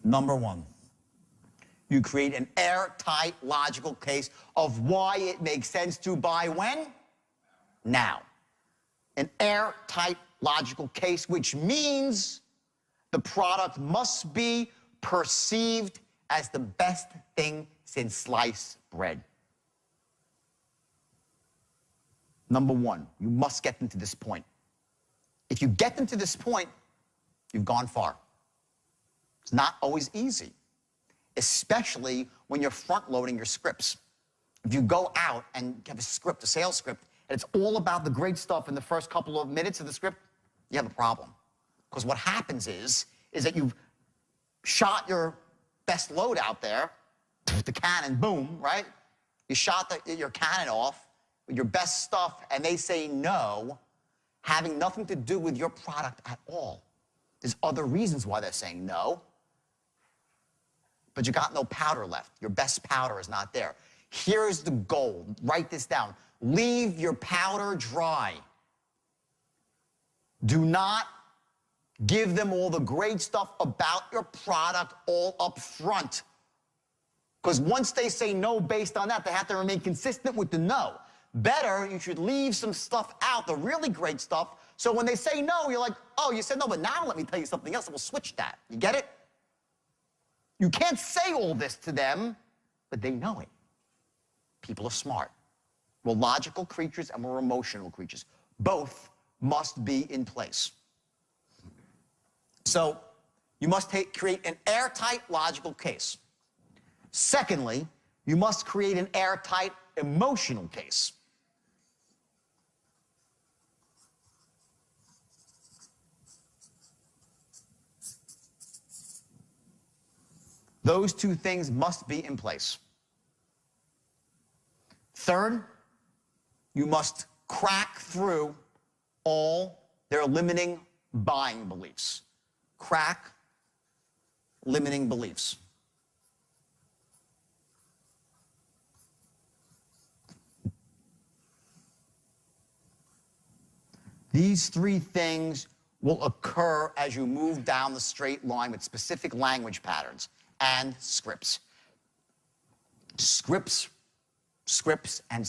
Number one, you create an airtight, logical case of why it makes sense to buy when? Now. An airtight, logical case, which means the product must be perceived as the best thing since sliced bread. Number one, you must get them to this point. If you get them to this point, you've gone far. It's not always easy, especially when you're front-loading your scripts. If you go out and have a script, a sales script, and it's all about the great stuff in the first couple of minutes of the script, you have a problem. Because what happens is that you've shot your best load out there, the cannon, boom, right? You shot your cannon off with your best stuff, and they say no, having nothing to do with your product at all. There's other reasons why they're saying no, but you got no powder left. Your best powder is not there. Here's the goal. Write this down. Leave your powder dry. Do not give them all the great stuff about your product all up front. Because once they say no based on that, they have to remain consistent with the no. Better, you should leave some stuff out, the really great stuff, so when they say no, you're like, oh, you said no, but now let me tell you something else, and we'll switch that. You get it? You can't say all this to them, but they know it. People are smart. We're logical creatures and we're emotional creatures. Both must be in place. So you must create an airtight logical case. Secondly, you must create an airtight emotional case. Those two things must be in place. Third, you must crack through all their limiting buying beliefs. Crack limiting beliefs. These three things will occur as you move down the straight line with specific language patterns and scripts. Scripts, and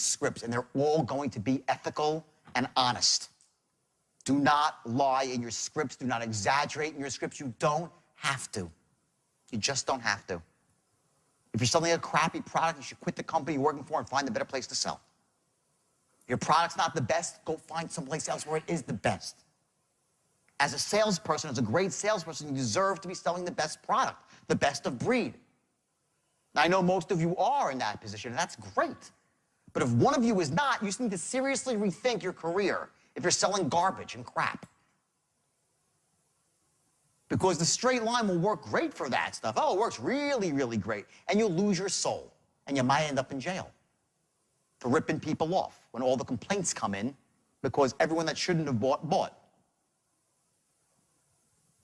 they're all going to be ethical and honest. Do not lie in your scripts. Do not exaggerate in your scripts. You don't have to. You just don't have to. If you're selling a crappy product, you should quit the company you're working for and find a better place to sell. If your product's not the best, go find someplace else where it is the best. As a salesperson, as a great salesperson, you deserve to be selling the best product, the best of breed. Now, I know most of you are in that position, and that's great. But if one of you is not, you just need to seriously rethink your career if you're selling garbage and crap. Because the straight line will work great for that stuff. Oh, it works really, really great. And you'll lose your soul. And you might end up in jail for ripping people off when all the complaints come in because everyone that shouldn't have bought.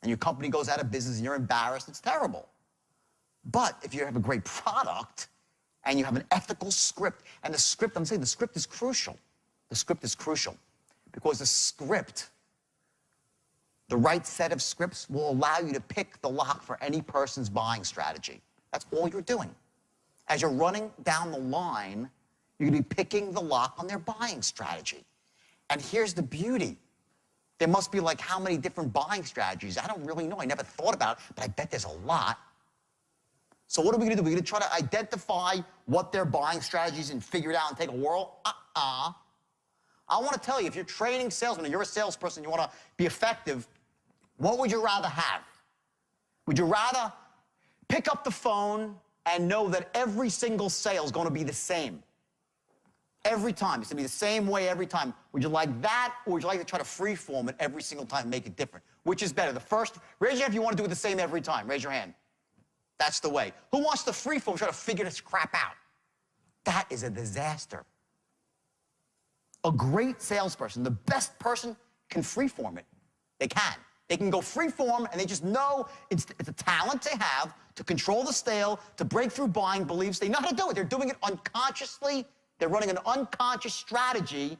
And your company goes out of business and you're embarrassed. It's terrible. But if you have a great product and you have an ethical script, and the script, I'm saying the script is crucial. The script is crucial because the script, the right set of scripts will allow you to pick the lock for any person's buying strategy. That's all you're doing. As you're running down the line, you're going to be picking the lock on their buying strategy. And here's the beauty. There must be like how many different buying strategies? I don't really know. I never thought about it, but I bet there's a lot. So what are we going to do? We're going to try to identify what their buying strategies and figure it out and take a whirl? I want to tell you, if you're training salesmen and you're a salesperson, you want to be effective, what would you rather have? Would you rather pick up the phone and know that every single sale is going to be the same? Every time. It's going to be the same way every time. Would you like that, or would you like to try to freeform it every single time and make it different? Which is better? The first, raise your hand if you want to do it the same every time. Raise your hand. That's the way. Who wants to freeform, try to figure this crap out? That is a disaster. A great salesperson, the best person, can freeform it. They can. They can go freeform, and they just know it's a talent they have to control the sale, to break through buying beliefs. They know how to do it. They're doing it unconsciously. They're running an unconscious strategy.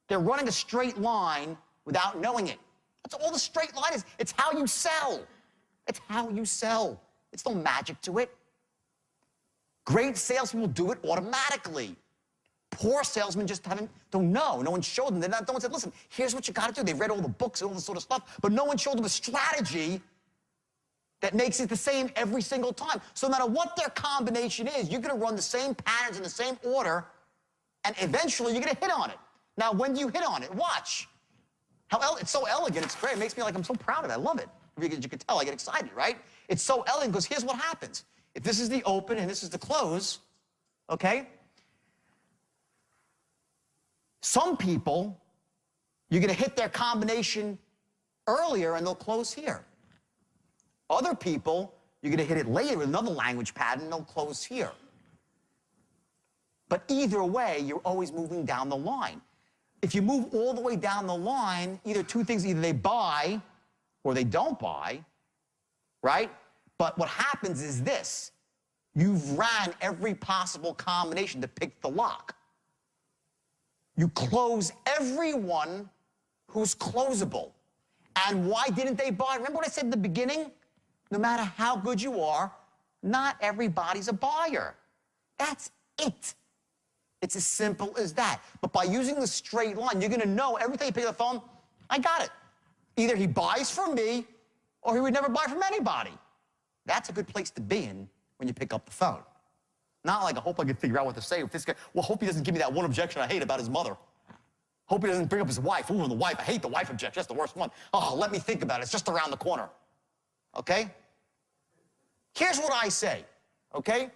They're running a straight line without knowing it. That's all the straight line is. It's how you sell. It's how you sell. It's no magic to it. Great salesmen will do it automatically. Poor salesmen just don't know. No one showed them. No one said, listen, here's what you got to do. They've read all the books and all this sort of stuff, but no one showed them a strategy that makes it the same every single time. So no matter what their combination is, you're going to run the same patterns in the same order, and eventually you're going to hit on it. Now, when do you hit on it? Watch. It's so elegant. It's great. It makes me like I'm so proud of it. I love it. You can tell I get excited, right? It's so elegant because here's what happens. If this is the open and this is the close, okay? Some people, you're going to hit their combination earlier and they'll close here. Other people, you're going to hit it later with another language pattern and they'll close here. But either way, you're always moving down the line. If you move all the way down the line, either two things, either they buy or they don't buy, right? But what happens is this. You've ran every possible combination to pick the lock. You close everyone who's closable. And why didn't they buy? Remember what I said in the beginning? No matter how good you are, not everybody's a buyer. That's it. It's as simple as that. But by using the straight line, you're going to know every time you pick up the phone, I got it. Either he buys from me or he would never buy from anybody. That's a good place to be in when you pick up the phone. Not like, I hope I can figure out what to say with this guy. Well, hope he doesn't give me that one objection I hate about his mother. Hope he doesn't bring up his wife. Ooh, the wife. I hate the wife objection. That's the worst one. Oh, let me think about it. It's just around the corner. Okay? Here's what I say, okay?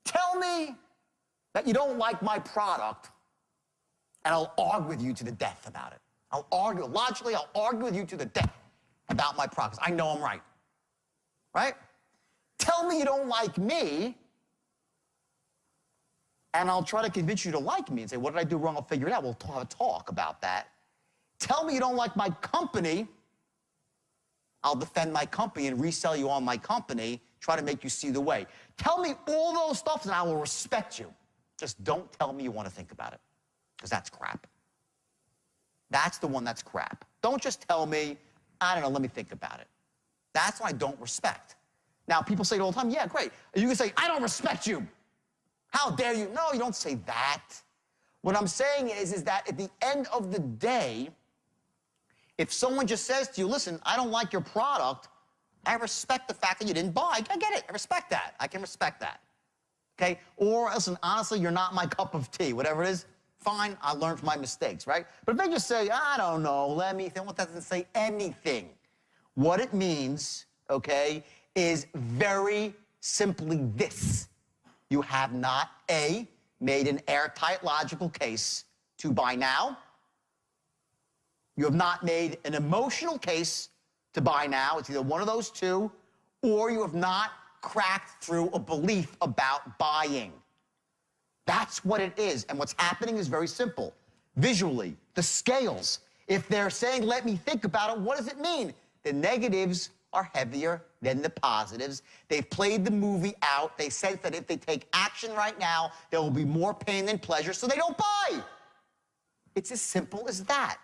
Tell me that you don't like my product, and I'll argue with you to the death about it. I'll argue, logically, I'll argue with you to the death about my products. I know I'm right. Right? Tell me you don't like me, and I'll try to convince you to like me and say, what did I do wrong? I'll figure it out. We'll have a talk about that. Tell me you don't like my company, I'll defend my company and resell you on my company, try to make you see the way. Tell me all those stuff and I will respect you. Just don't tell me you want to think about it, because that's crap. That's the one that's crap. Don't just tell me, I don't know, let me think about it. That's what I don't respect. Now, people say it all the time, yeah, great. You can say, I don't respect you. How dare you? No, you don't say that. What I'm saying is that at the end of the day, if someone just says to you, listen, I don't like your product, I respect the fact that you didn't buy. I get it. I respect that. I can respect that. Okay? Or, listen, honestly, you're not my cup of tea. Whatever it is, fine, I learned from my mistakes, right? But if they just say, I don't know, let me think, well, that doesn't say anything. What it means, okay, is very simply this. You have not, A, made an airtight logical case to buy now. You have not made an emotional case to buy now. It's either one of those two, or you have not cracked through a belief about buying. That's what it is. And what's happening is very simple. Visually, the scales, if they're saying, let me think about it, what does it mean? The negatives are heavier than the positives. They've played the movie out. They sense that if they take action right now, there will be more pain than pleasure, so they don't buy. It's as simple as that.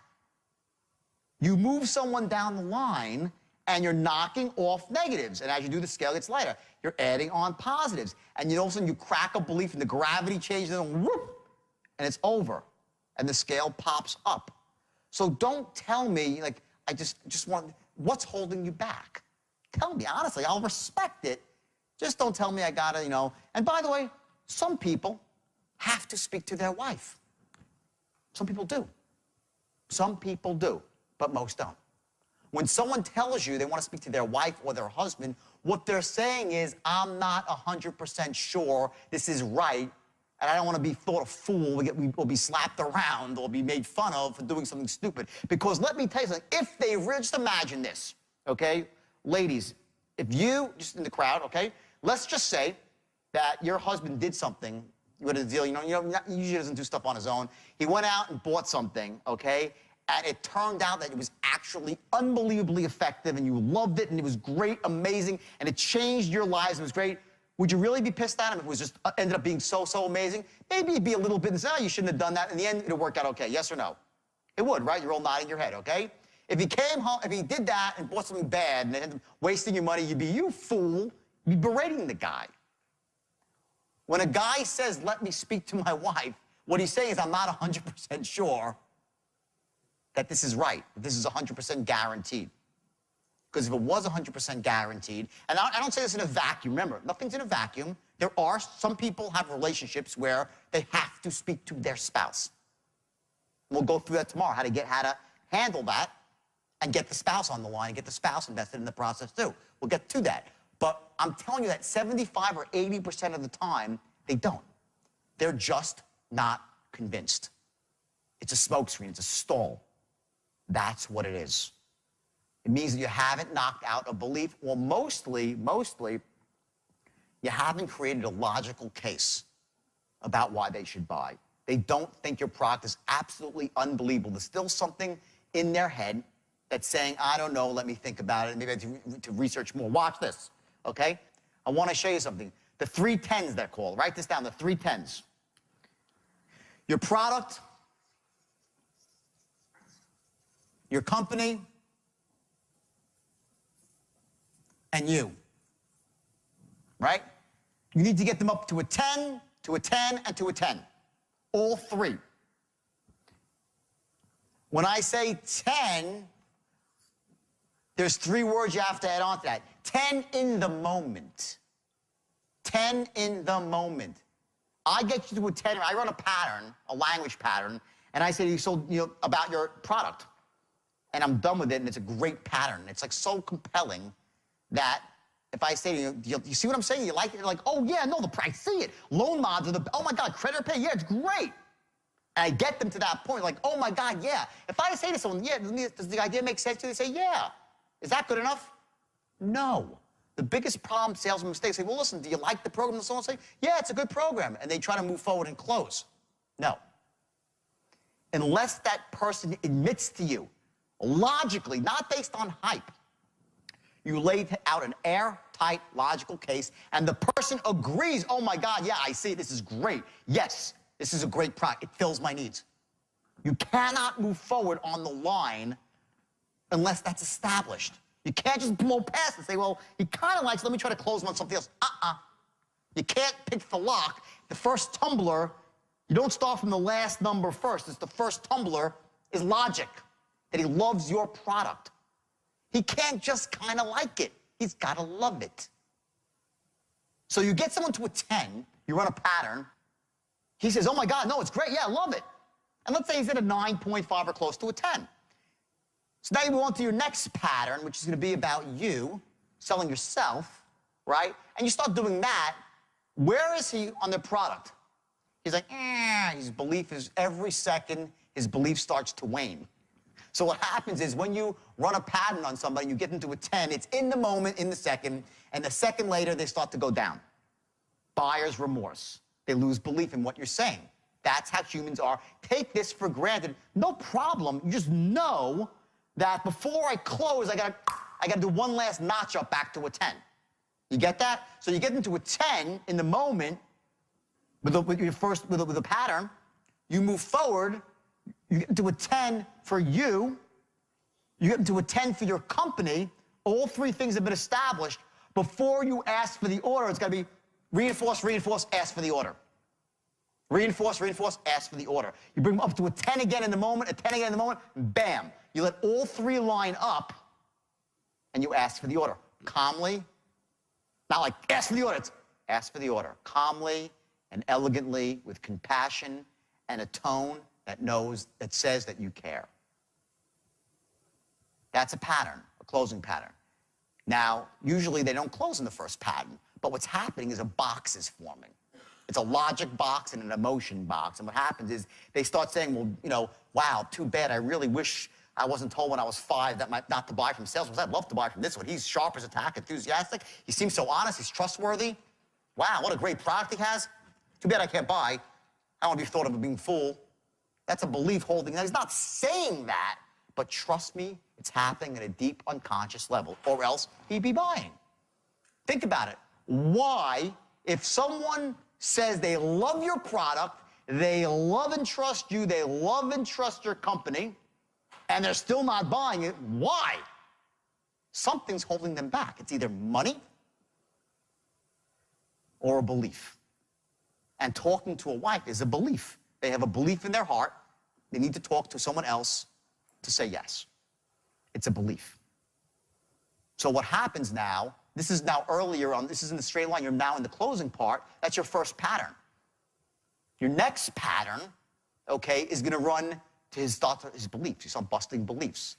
You move someone down the line, and you're knocking off negatives. And as you do, the scale gets lighter. You're adding on positives. And all of a sudden, you crack a belief, and the gravity changes, and whoop, and it's over. And the scale pops up. So don't tell me, like, I just want, what's holding you back? Tell me, honestly, I'll respect it. Just don't tell me I gotta, And by the way, some people have to speak to their wife. Some people do. Some people do, but most don't. When someone tells you they want to speak to their wife or their husband, what they're saying is, I'm not 100% sure this is right, and I don't want to be thought a fool. We'll be slapped around or be made fun of for doing something stupid. Because let me tell you something, if they just imagine this, okay? Ladies, if you, just in the crowd, okay? Let's just say that your husband did something, you had a deal, he usually doesn't do stuff on his own. He went out and bought something, okay? And it turned out that it was actually unbelievably effective, and you loved it, and it was great, amazing, and it changed your lives, it was great. Would you really be pissed at him if it was just ended up being so amazing? Maybe you'd be a little bit and say, oh, you shouldn't have done that. In the end, it'll work out okay. Yes or no? It would, right? You're all nodding your head, okay? If he came home, if he did that and bought something bad and ended up wasting your money, you'd be, you fool. You'd be berating the guy. When a guy says, let me speak to my wife, what he's saying is, I'm not 100% sure that this is right, that this is 100% guaranteed. Because if it was 100% guaranteed, and I don't say this in a vacuum, remember, nothing's in a vacuum. There are, some people have relationships where they have to speak to their spouse. We'll go through that tomorrow, how to handle that and get the spouse on the line and get the spouse invested in the process too. We'll get to that. But I'm telling you that 75 or 80% of the time, they don't. They're just not convinced. It's a smokescreen, it's a stall. That's what it is. It means that you haven't knocked out a belief. Well, mostly, you haven't created a logical case about why they should buy. They don't think your product is absolutely unbelievable. There's still something in their head that's saying, I don't know, let me think about it. Maybe I have to research more. Watch this, okay? I want to show you something. The 3 10s, they're called. Write this down, the 3 10s. Your product, your company, and you, right? You need to get them up to a 10, to a 10, and to a 10. All 3. When I say 10, there's 3 words you have to add on to that. 10 in the moment. 10 in the moment. I get you to a 10. I run a pattern, a language pattern, and I say to you, so, about your product. And I'm done with it, and it's a great pattern. It's like so compelling that if I say to you, you see what I'm saying? You like it? You're like, oh, yeah, no, I see it. Loan mods are oh, my God, credit or pay, yeah, it's great. And I get them to that point, like, oh, my God, yeah. If I say to someone, yeah, does the idea make sense to you? They say, yeah. Is that good enough? No. The biggest problem salesmen mistakes say, well, listen, do you like the program? And someone say, yeah, it's a good program. And they try to move forward and close. No. Unless that person admits to you, logically, not based on hype, you laid out an airtight, logical case, and the person agrees, oh, my God, yeah, I see it. This is great. Yes, this is a great product. It fills my needs. You cannot move forward on the line unless that's established. You can't just blow past and say, well, he kind of likes, let me try to close him on something else. You can't pick the lock. The first tumbler, you don't start from the last number first. It's the first tumbler is logic, that he loves your product. He can't just kind of like it. He's got to love it. So you get someone to a 10, you run a pattern. He says, oh, my God, no, it's great. Yeah, I love it. And let's say he's at a 9.5 or close to a 10. So now you move on to your next pattern, which is going to be about you, selling yourself, right? And you start doing that. Where is he on the product? He's like, his belief is every second, his belief starts to wane. So what happens is when you run a pattern on somebody and you get into a 10, it's in the moment, in the second, and the second later, they start to go down. Buyer's remorse. They lose belief in what you're saying. That's how humans are. Take this for granted. No problem. You just know that before I close, I gotta do one last notch up back to a 10. You get that? So you get into a 10 in the moment with a pattern. You move forward. You get into a 10 for you. You get into a 10 for your company. All three things have been established. Before you ask for the order, it's got to be reinforce, reinforce, ask for the order. Reinforce, reinforce, ask for the order. You bring them up to a 10 again in the moment, a 10 again in the moment, bam. You let all three line up, and you ask for the order. Calmly, not like ask for the order, it's ask for the order. Calmly and elegantly, with compassion and a tone that says that you care. That's a pattern, a closing pattern. Now, usually they don't close in the first pattern, but what's happening is a box is forming. It's a logic box and an emotion box. And what happens is they start saying, well, wow, too bad. I really wish I wasn't told when I was 5 that not to buy from Salesforce. I'd love to buy from this one. He's sharp as a tack, enthusiastic. He seems so honest. He's trustworthy. Wow, what a great product he has. Too bad I can't buy. I don't want to be thought of as being fool. That's a belief holding. Now, he's not saying that, but trust me, it's happening at a deep unconscious level, or else he'd be buying. Think about it. Why, if someone says they love your product, they love and trust you, they love and trust your company, and they're still not buying it, why? Something's holding them back. It's either money or a belief. And talking to a wife is a belief. They have a belief in their heart. They need to talk to someone else to say yes. It's a belief. So what happens now, this is now earlier on, this is in the straight line, you're now in the closing part, that's your first pattern. Your next pattern, okay, is gonna run to his thoughts, his beliefs. You start busting beliefs,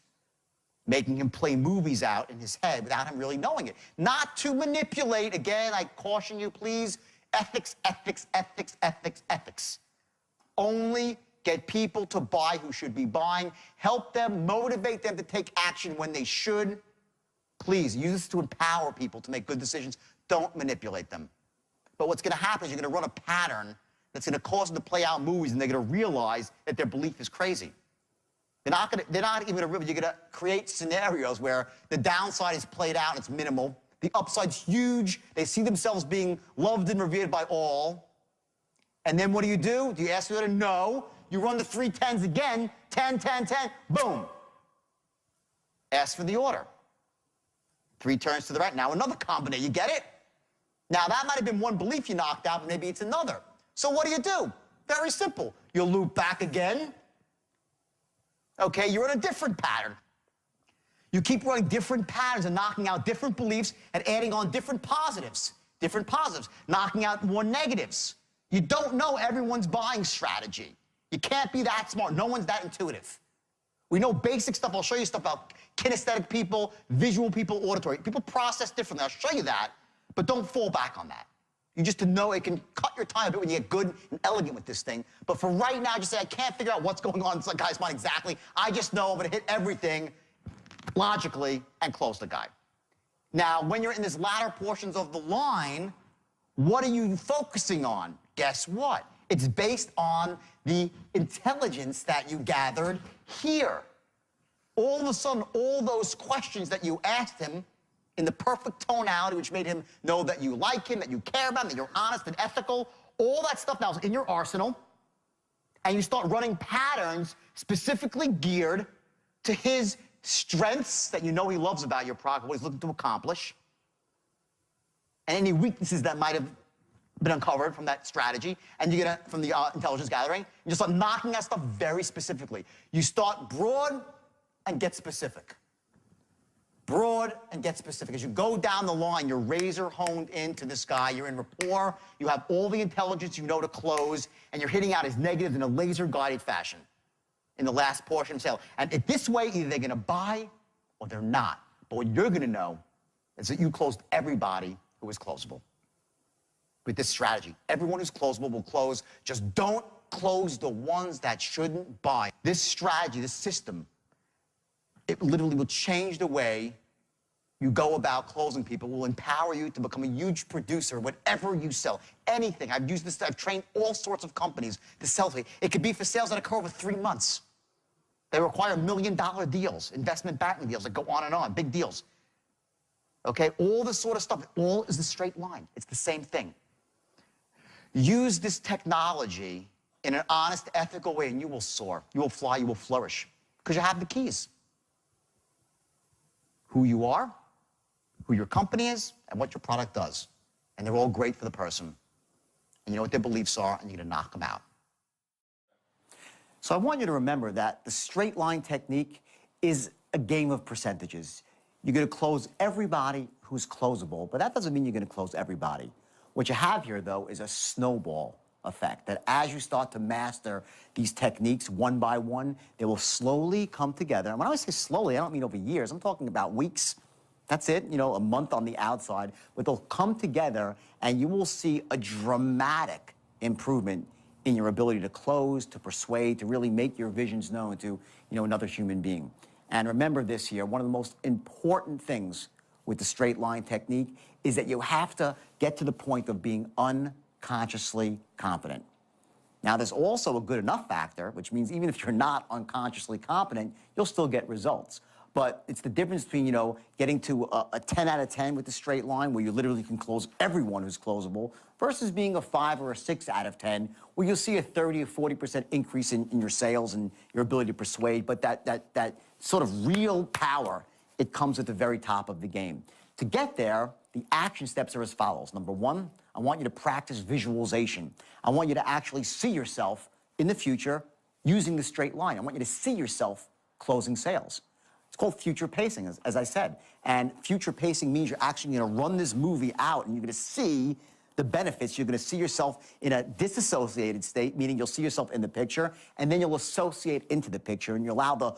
making him play movies out in his head without him really knowing it. Not to manipulate, again, I caution you, please, ethics, ethics, ethics, ethics, ethics. Only get people to buy who should be buying. Help them, motivate them to take action when they should. Please, use this to empower people to make good decisions. Don't manipulate them. But what's going to happen is you're going to run a pattern that's going to cause them to play out movies, and they're going to realize that their belief is crazy. They're not even going to realize. You're going to create scenarios where the downside is played out and it's minimal. The upside's huge. They see themselves being loved and revered by all. And then what do? Do you ask for the no? You run the 3 10s again, 10, 10, 10, boom. Ask for the order. 3 turns to the right. Now another combination. You get it? Now that might have been one belief you knocked out, but maybe it's another. So what do? Very simple. You'll loop back again. Okay, you're in a different pattern. You keep running different patterns and knocking out different beliefs and adding on different positives, knocking out more negatives. You don't know everyone's buying strategy. You can't be that smart. No one's that intuitive. We know basic stuff. I'll show you stuff about kinesthetic people, visual people, auditory. People process differently. I'll show you that, but don't fall back on that. You just to know it can cut your time a bit when you get good and elegant with this thing. But for right now, just say, I can't figure out what's going on in this guy's mind exactly. I just know I'm going to hit everything logically and close the guy. Now, when you're in this latter portions of the line, what are you focusing on? Guess what? It's based on the intelligence that you gathered here. All of a sudden, all those questions that you asked him in the perfect tonality, which made him know that you like him, that you care about him, that you're honest and ethical, all that stuff now is in your arsenal, and you start running patterns specifically geared to his strengths that you know he loves about your product, what he's looking to accomplish, and any weaknesses that might have been uncovered from that strategy, and you get from the intelligence gathering. You just start knocking that stuff very specifically. You start broad and get specific. Broad and get specific. As you go down the line, you're razor honed into this guy. You're in rapport. You have all the intelligence you know to close, and you're hitting out his negatives in a laser-guided fashion in the last portion of sale. And this way, either they're going to buy or they're not. But what you're going to know is that you closed everybody who was closable. with this strategy. Everyone who's closable will close. Just don't close the ones that shouldn't buy. This strategy, this system, it literally will change the way you go about closing people, will empower you to become a huge producer, whatever you sell, anything. I've used this, I've trained all sorts of companies to sell. It could be for sales that occur over 3 months. They require $1 million deals, investment banking deals that go on, big deals. Okay, all this sort of stuff, all is the straight line. It's the same thing. Use this technology in an honest, ethical way, and you will soar. You will fly, you will flourish, because you have the keys. Who you are, who your company is, and what your product does. And they're all great for the person. And you know what their beliefs are, and you're gonna knock them out. So I want you to remember that the straight line technique is a game of percentages. You're gonna close everybody who's closable, but that doesn't mean you're gonna close everybody. What you have here, though, is a snowball effect, that as you start to master these techniques one by one, they will slowly come together. And when I say slowly, I don't mean over years. I'm talking about weeks. That's it, a month on the outside. But they'll come together, and you will see a dramatic improvement in your ability to close, to persuade, to really make your visions known to, another human being. And remember this here, one of the most important things with the straight line technique is that you have to get to the point of being unconsciously confident. Now, there's also a good enough factor, which means even if you're not unconsciously confident, you'll still get results. But it's the difference between, getting to a 10 out of 10 with the straight line, where you literally can close everyone who's closable, versus being a 5 or a 6 out of 10, where you'll see a 30 or 40% increase in your sales and your ability to persuade. But that sort of real power, it comes at the very top of the game. To get there, the action steps are as follows. Number 1, I want you to practice visualization. I want you to actually see yourself in the future using the straight line. I want you to see yourself closing sales. It's called future pacing, as I said. And future pacing means you're actually going to run this movie out, and you're going to see the benefits. You're going to see yourself in a disassociated state, meaning you'll see yourself in the picture, and then you'll associate into the picture, and you allow the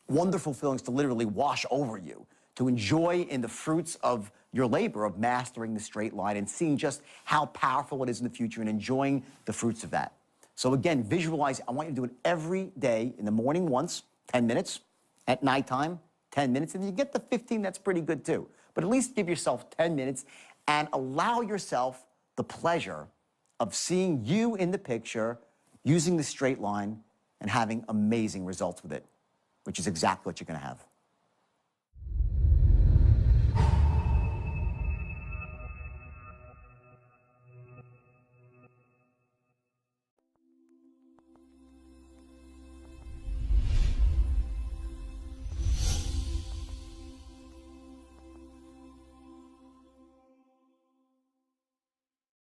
wonderful feelings to literally wash over you, to enjoy in the fruits of your labor of mastering the straight line and seeing just how powerful it is in the future and enjoying the fruits of that. So again, visualize. I want you to do it every day, in the morning once, 10 minutes, at nighttime, 10 minutes, and you get the 15, that's pretty good too. But at least give yourself 10 minutes and allow yourself the pleasure of seeing you in the picture, using the straight line, and having amazing results with it, which is exactly what you're gonna have.